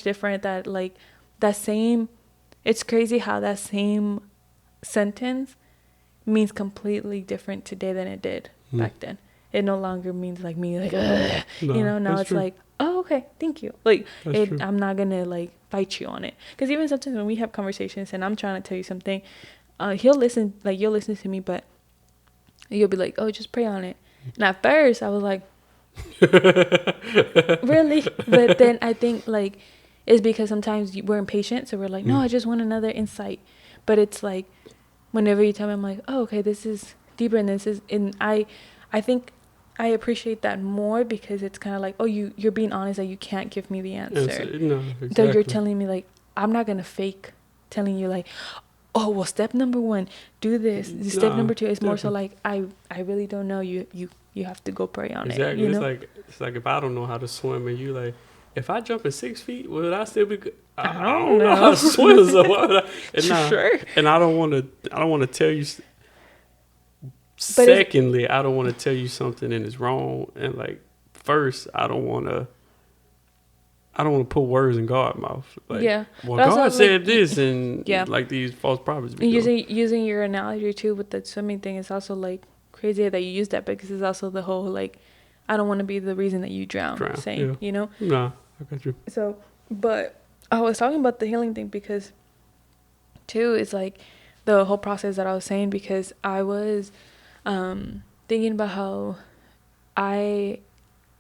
different, that like it's crazy how that same sentence means completely different today than it did back then. It no longer means like me, like, you know. Now it's true. Like, oh, okay, thank you. Like, I'm not gonna like fight you on it, because even sometimes when we have conversations and I'm trying to tell you something, you'll listen to me, but you'll be like, oh, just pray on it. And at first I was like, really? But then I think like it's because sometimes we're impatient, so we're like, no, I just want another insight. But it's like, whenever you tell me, I'm like, oh, okay, this is deeper, and this is, and I think I appreciate that more, because it's kind of like, oh, you're being honest, that you can't give me the answer. No, exactly. That you're telling me, like, I'm not gonna fake telling you like, oh, well, step number 1, do this. Step number 2 is more so like, I really don't know. You have to go pray on it. You know? It's like if I don't know how to swim, and you like, if I jump in 6 feet, will I still be good? I don't know how to swim, so why would I? Sure. And I don't want to tell you. Secondly, I don't want to tell you something and it's wrong. And like, first, I don't want to put words in God's mouth. Like, well, God said like, this, and like these false prophets. Using your analogy too with the swimming thing is also like crazy that you use that, because it's also the whole like, I don't want to be the reason that you drown saying, you know? Nah, I got you. So, but I was talking about the healing thing because too, it's like the whole process that I was saying, because I was thinking about how I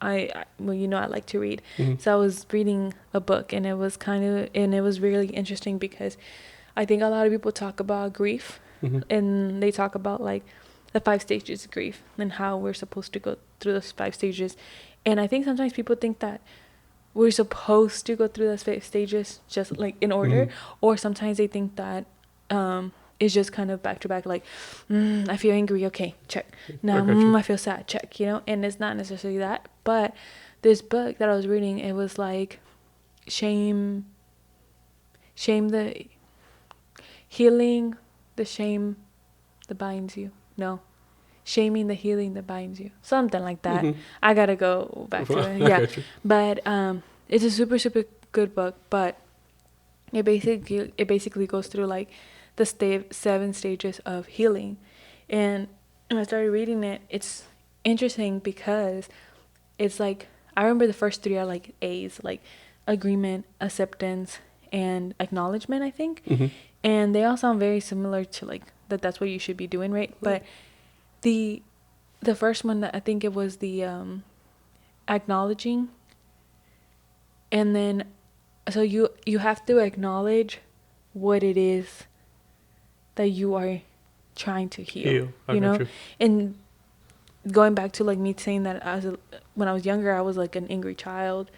well, you know, I like to read. So I was reading a book, and it was really interesting, because I think a lot of people talk about grief, and they talk about like the 5 stages of grief and how we're supposed to go through those 5 stages. And I think sometimes people think that we're supposed to go through those 5 stages just like in order, or sometimes they think that it's just kind of back to back, like, I feel angry, okay, check. Now I feel sad, check, you know. And it's not necessarily that, but this book that I was reading, it was like shame the healing, the shame that binds you. No, shaming the healing that binds you, something like that. I gotta go back to it. But it's a super good book, but it basically goes through like the 7 stages of healing. And when I started reading it, it's interesting because it's like, I remember the first 3 are like A's, like agreement, acceptance, and acknowledgement, I think. And they all sound very similar to like that's what you should be doing, right? But the first one, that I think it was the acknowledging, and then so you have to acknowledge what it is that you are trying to heal. I got you. And going back to like me saying that when I was younger, I was like an angry child.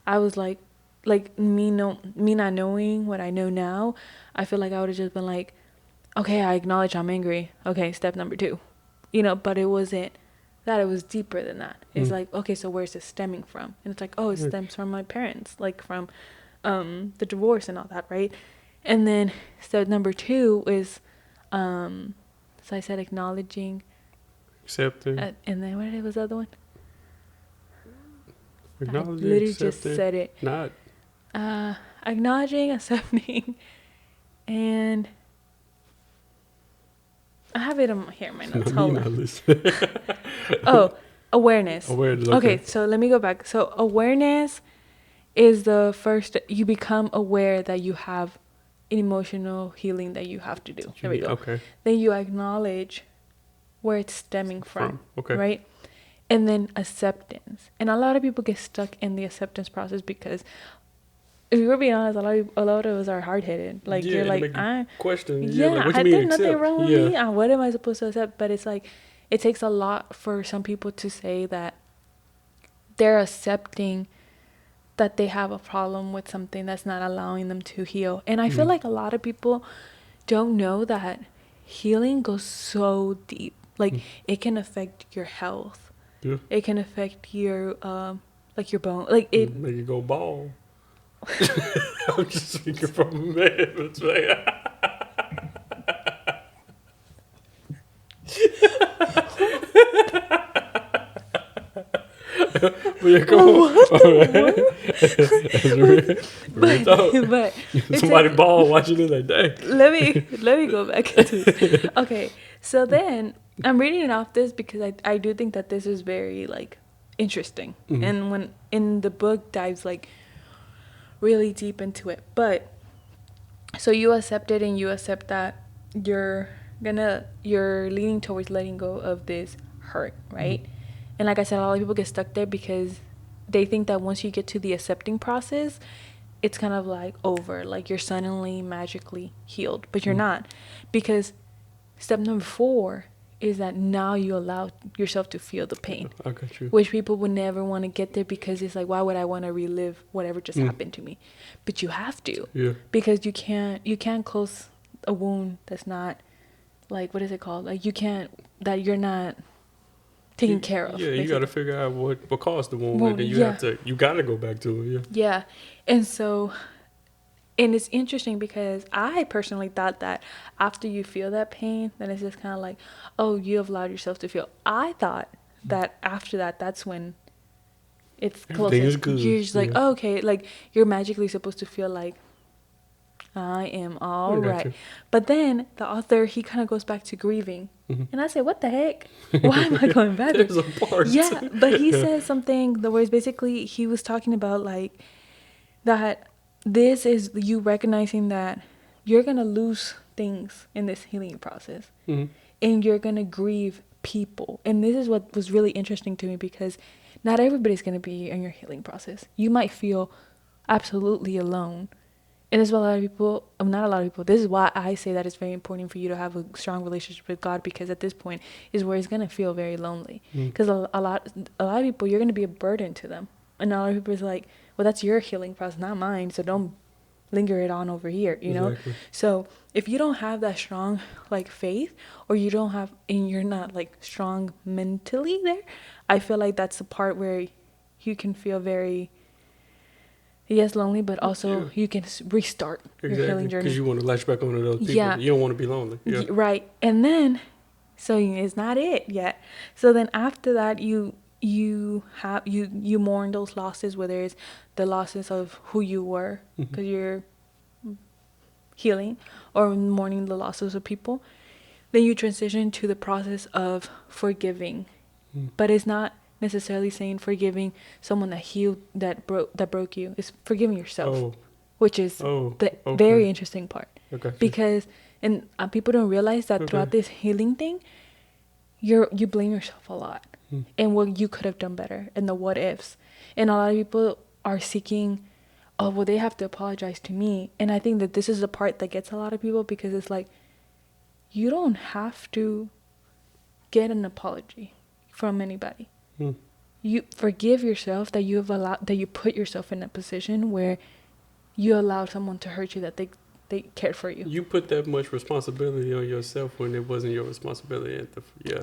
I was like me not knowing what I know now. I feel like I would have just been like, okay, I acknowledge I'm angry. Okay, step number 2, but it wasn't that. It was deeper than that. It's like, okay, so where's it stemming from? And it's like, oh, it stems from my parents, like from the divorce and all that, right? And then step number 2 is so I said acknowledging, accepting, and then what was the other one? acknowledging, I literally accepting, just said it. not Acknowledging, accepting, and I have it here in my notes. Hold on. Oh, awareness. Awareness. Okay, so let me go back. So awareness is the first. You become aware that you have an emotional healing that you have to do. There we go. Okay. Then you acknowledge where it's stemming from. Okay. Right? And then acceptance. And a lot of people get stuck in the acceptance process because, if we're being honest, a lot of us are hard-headed. Like, you're like, question. Yeah, like, what you I mean did accept? nothing wrong with me. What am I supposed to accept? But it's like, it takes a lot for some people to say that they're accepting that they have a problem with something that's not allowing them to heal. And I feel like a lot of people don't know that healing goes so deep. Like, it can affect your health. Yeah. It can affect your like your bone. Like, it make you go bald. I'm just speaking from a man. That's right. But somebody bald watching it like that. Let me go back into this. Okay, so then I'm reading off this because I do think that this is very like interesting, and when in the book dives like really deep into it. But so you accept it, and you accept that you're leaning towards letting go of this hurt, right? And like I said, a lot of people get stuck there because they think that once you get to the accepting process, it's kind of like over, like you're suddenly magically healed, but you're not, because step number 4 is that now you allow yourself to feel the pain. I got you. Which people would never want to get there because it's like, why would I want to relive whatever just happened to me? But you have to. Yeah. Because you can't close a wound that's not, like, what is it called? Like, that you're not taken care of. Yeah, basically. you got to figure out what caused the wound, and then you got to go back to it. Yeah. And so, and it's interesting because I personally thought that after you feel that pain, then it's just kind of like, oh, you have allowed yourself to feel. I thought that after that, that's when it's closest. You're just like, oh, okay, like you're magically supposed to feel like, I am all right. But then the author, he kind of goes back to grieving. And I say, what the heck? Why am I going back? There's a part. Yeah, but he says something, the words basically, he was talking about like that this is you recognizing that you're going to lose things in this healing process. And you're going to grieve people. And this is what was really interesting to me because not everybody's going to be in your healing process. You might feel absolutely alone. And there's a lot of people, not a lot of people, this is why I say that it's very important for you to have a strong relationship with God, because at this point is where it's going to feel very lonely. Because a lot of people, you're going to be a burden to them. And a lot of people is like, well, that's your healing process, not mine, so don't linger it on over here, you know? So if you don't have that strong, like, faith, or you don't have, and you're not, like, strong mentally there, I feel like that's the part where you can feel very... Yes, lonely, but also you can restart your healing journey. Because you want to latch back onto those people. Yeah. You don't want to be lonely. Yeah. Right. And then, so it's not it yet. So then after that, you mourn those losses, whether it's the losses of who you were, because you're healing, or mourning the losses of people. Then you transition to the process of forgiving. But it's not necessarily saying forgiving someone that broke you. It's forgiving yourself, which is the very interesting part. Because people don't realize that throughout this healing thing, you blame yourself a lot, and what you could have done better, and the what ifs. And a lot of people are seeking oh, well, they have to apologize to me. And I think that this is the part that gets a lot of people, because it's like, you don't have to get an apology from anybody. You forgive yourself that you put yourself in a position where you allowed someone to hurt you, that they cared for you. You put that much responsibility on yourself when it wasn't your responsibility.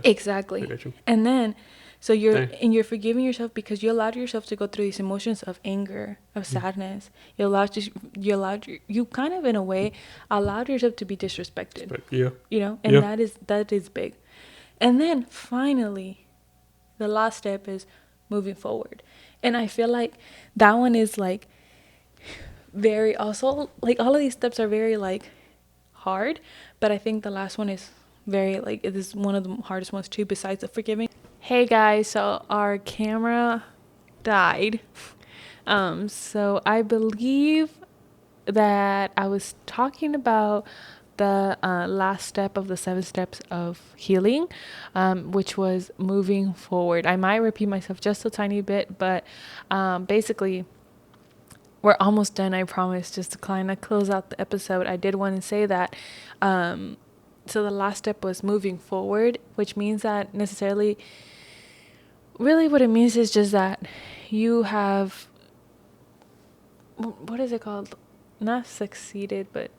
Exactly. I got you. And then, so you're forgiving yourself because you allowed yourself to go through these emotions of anger, of sadness. You kind of, in a way, allowed yourself to be disrespected. Yeah. You know, and that is big. And then finally, the last step is moving forward. And I feel like that one is like very, also, like, all of these steps are very like hard, but I think the last one is very, like, it is one of the hardest ones too, besides the forgiving. Hey guys, so our camera died. So I believe that I was talking about the last step of the 7 steps of healing, which was moving forward. I might repeat myself just a tiny bit, but basically, we're almost done, I promise. Just to kind of close out the episode, I did want to say that. So the last step was moving forward, which means that necessarily, really what it means is just that you have, what is it called? Not succeeded, but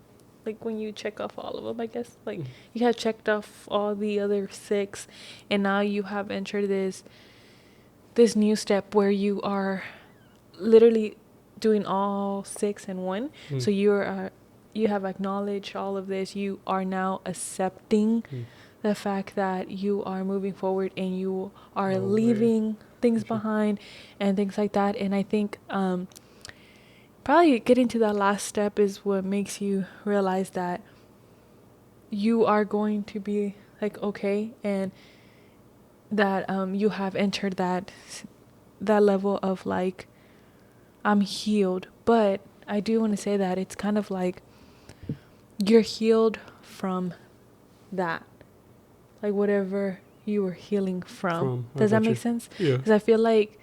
like when you check off all of them, I guess. Like you have checked off all the other 6, and now you have entered this new step where you are literally doing all 6 in one. So you have acknowledged all of this. You are now accepting the fact that you are moving forward, and you are leaving things behind and things like that. And I think probably getting to that last step is what makes you realize that you are going to be like okay, and that you have entered that level of like, I'm healed. But I do want to say that it's kind of like you're healed from that, like whatever you were healing from. Does that make sense? Yeah. Because I feel like,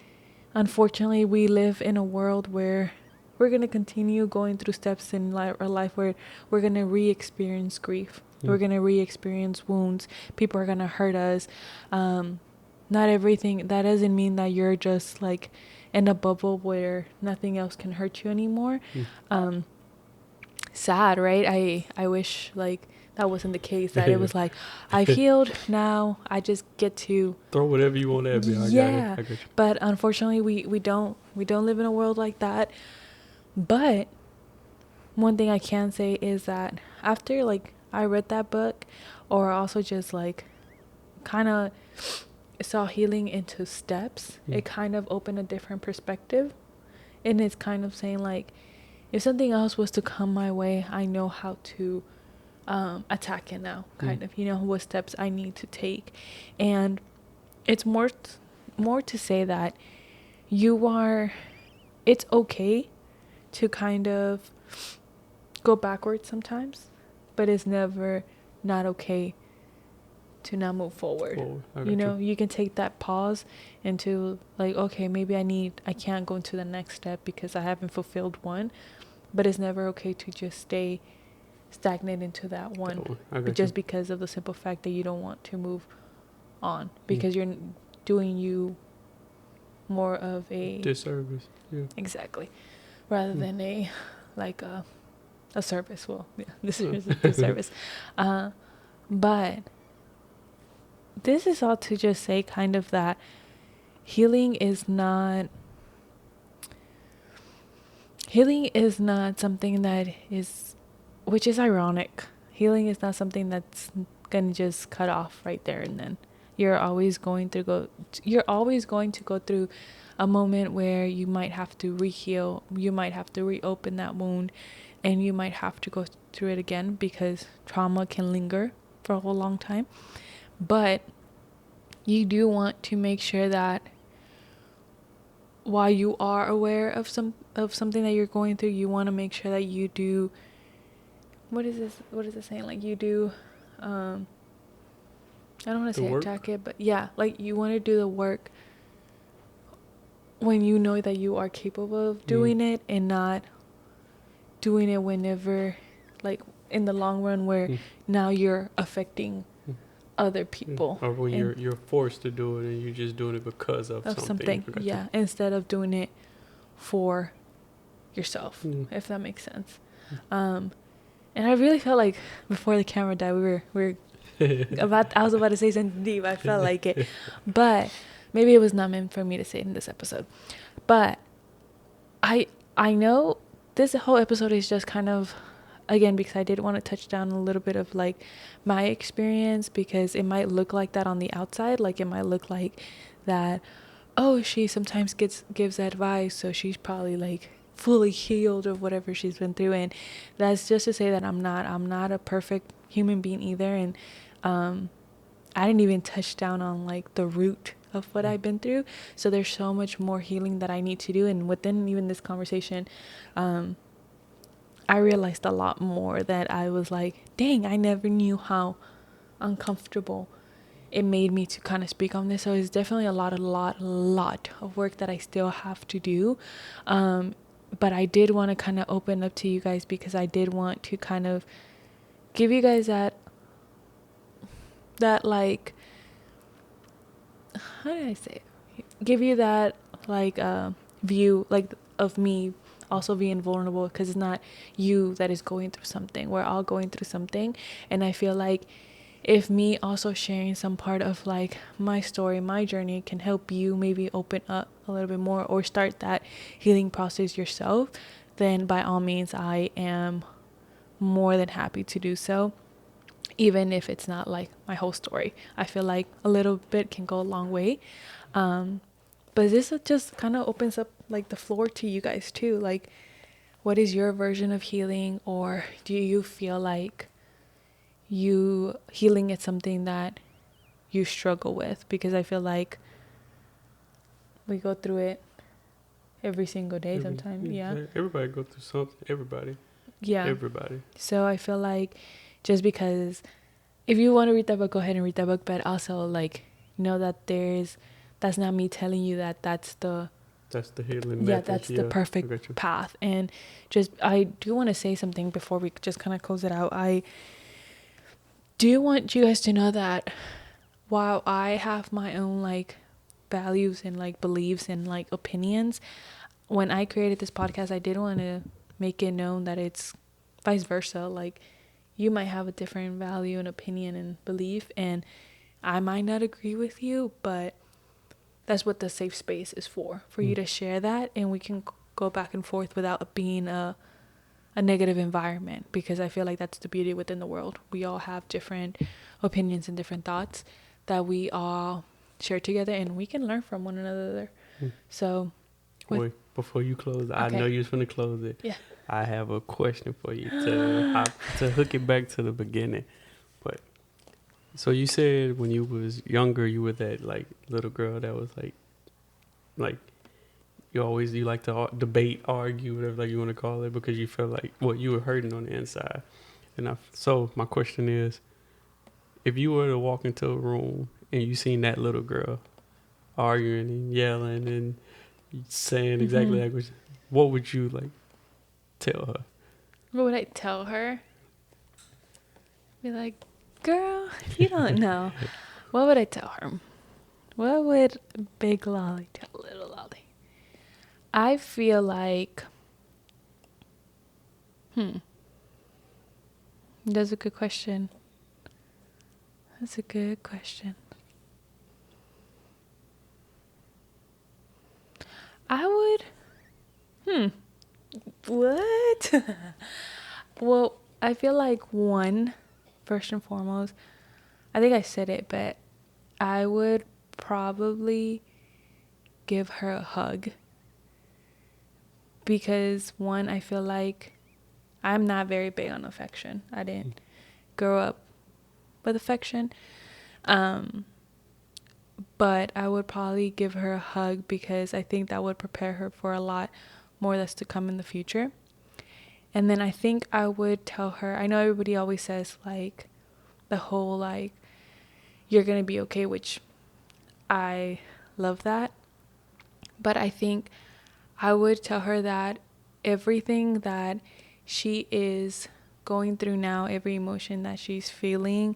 unfortunately, we live in a world where we're going to continue going through steps in our life where we're going to re-experience grief. We're going to re-experience wounds. People are going to hurt us. Not everything. That doesn't mean that you're just like in a bubble where nothing else can hurt you anymore. Sad, right? I wish like that wasn't the case, that it was like, I've healed, now I just get to throw whatever you want at me. I got you. But unfortunately, we don't live in a world like that. But one thing I can say is that after like I read that book, or also just like kind of saw healing into steps, it kind of opened a different perspective. And it's kind of saying like, if something else was to come my way, I know how to attack it now, kind of, you know, what steps I need to take. And it's more to say that it's okay to kind of go backwards sometimes, but it's never not okay to not move forward. You know, you can take that pause into like, okay, maybe I can't go into the next step because I haven't fulfilled one, but it's never okay to just stay stagnant into that one, but just because of the simple fact that you don't want to move on, because you're doing you more of a disservice. Yeah. Exactly. Rather than a service. Well, yeah, this is a disservice. But this is all to just say kind of that healing is not something that is, which is ironic. Healing is not something that's gonna just cut off right there and then. You're always going to go through a moment where you might have to re-heal, you might have to reopen that wound, and you might have to go through it again, because trauma can linger for a whole long time. But you do want to make sure that while you are aware of something that you're going through, you want to make sure that you do, what is it saying, like you do I don't want to say attack it, but yeah, like you want to do the work when you know that you are capable of doing it, and not doing it whenever, like, in the long run, where now you're affecting other people. Or when you're forced to do it and you're just doing it because of something. Yeah, instead of doing it for yourself, if that makes sense. And I really felt like before the camera died, we were I was about to say something deep. I felt like it, but maybe it was not meant for me to say in this episode. But I know this whole episode is just kind of, again, because I did want to touch down a little bit of like my experience, because it might look like that on the outside. Like it might look like that, oh, she sometimes gives advice, so she's probably like fully healed of whatever she's been through. And that's just to say that I'm not a perfect human being either. And I didn't even touch down on like the root of what I've been through. So there's so much more healing that I need to do. And within even this conversation, I realized a lot more that I was like, dang, I never knew how uncomfortable it made me to kind of speak on this. So it's definitely a lot of work that I still have to do. But I did want to kind of open up to you guys, because I did want to kind of give you guys that like, how did I say it? Give you that like view like of me also being vulnerable, because it's not you that is going through something. We're all going through something. And I feel like if me also sharing some part of like my story, my journey, can help you maybe open up a little bit more or start that healing process yourself, then by all means I am more than happy to do so. Even if it's not like my whole story, I feel like a little bit can go a long way. But this just kind of opens up like the floor to you guys too. Like, what is your version of healing? Or do you feel like healing is something that you struggle with? Because I feel like we go through it every single day sometimes. Yeah. Everybody go through something. Everybody. So I feel like just because if you want to read that book, go ahead and read that book. But also like know that that's not me telling you that that's the healing method. Yeah, that's the perfect path. And just, I do want to say something before we just kind of close it out. I do want you guys to know that while I have my own like values and like beliefs and like opinions, when I created this podcast, I did want to make it known that it's vice versa. Like, you might have a different value and opinion and belief, and I might not agree with you, but that's what the safe space is for you to share that, and we can go back and forth without it being a negative environment, because I feel like that's the beauty within the world. We all have different opinions and different thoughts that we all share together, and we can learn from one another. So wait, before you close, okay. I know you're going to close it. Yeah. I have a question for you to hook it back to the beginning. But so you said when you was younger, you were that like little girl that was like you like to debate, argue, whatever like you want to call it, because you felt like you were hurting on the inside. And so my question is, if you were to walk into a room and you seen that little girl arguing and yelling and saying exactly like, what would you like tell her? What would I tell her? Be like, girl, you don't know. What would I tell her? What would big Lally tell little Lally? I feel like, that's a good question. I would, what? Well, I feel like first and foremost, I think I said it, but I would probably give her a hug. Because I feel like I'm not very big on affection. I didn't grow up with affection. But I would probably give her a hug, because I think that would prepare her for a lot more that's to come in the future. And then I think I would tell her, I know everybody always says like the whole like, you're going to be okay, which I love that. But I think I would tell her that everything that she is going through now, every emotion that she's feeling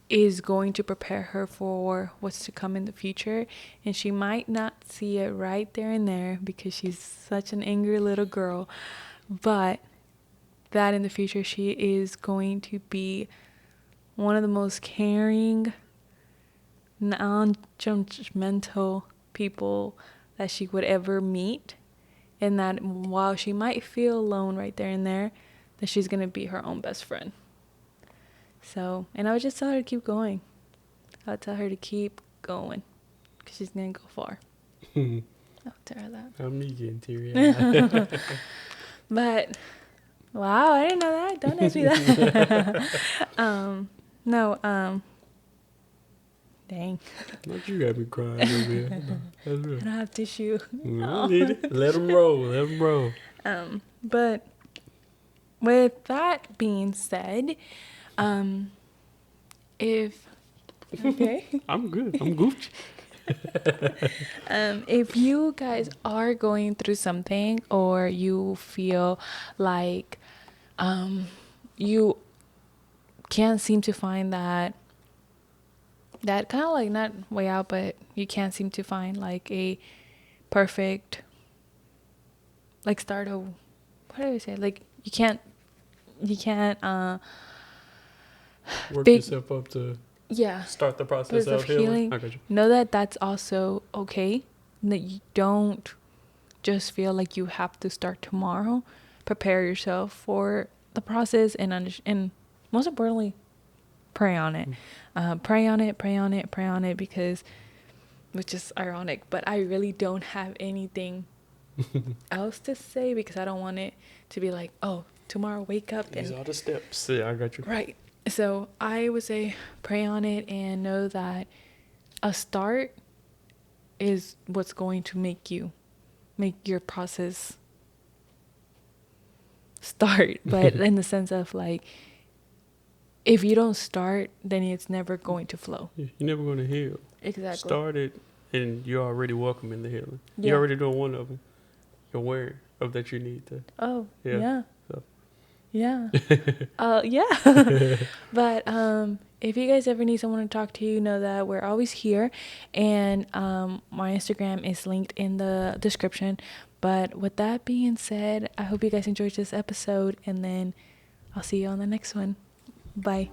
is going to prepare her for what's to come in the future. And she might not see it right there and there because she's such an angry little girl, but that in the future she is going to be one of the most caring, non-judgmental people that she would ever meet. And that while she might feel alone right there and there, that she's going to be her own best friend. So, and I would just tell her to keep going. I would tell her to keep going because she's going to go far. I'll tell her that. I'm me getting teary-eyed. But, wow, I didn't know that. Don't ask me that. Dang. Not you got me crying over here. That's real. I don't have tissue. No, I need it. Let them roll. But with that being said, if okay, I'm good. I'm Gucci. if you guys are going through something, or you feel like you can't seem to find that kind of like, not way out, but you can't seem to find like a perfect like start of, what do I say, like you can't work yourself up to yeah start the process of healing. I got you. Know that that's also okay, and that you don't just feel like you have to start tomorrow. Prepare yourself for the process, and most importantly, pray on it. Pray on it, because, which is ironic, but I really don't have anything else to say, because I don't want it to be like, oh, tomorrow wake up These and are the steps. Yeah, I got you. right. So I would say pray on it and know that a start is what's going to make your process start. But in the sense of like, if you don't start, then it's never going to flow. You're never going to heal. Exactly. Start it, and you're already welcome in the healing. Yeah. You're already doing one of them. You're aware of that you need to. Oh, Yeah. yeah. So. Yeah. Yeah. But if you guys ever need someone to talk to, know that we're always here. And my Instagram is linked in the description. But with that being said, I hope you guys enjoyed this episode. And then I'll see you on the next one. Bye.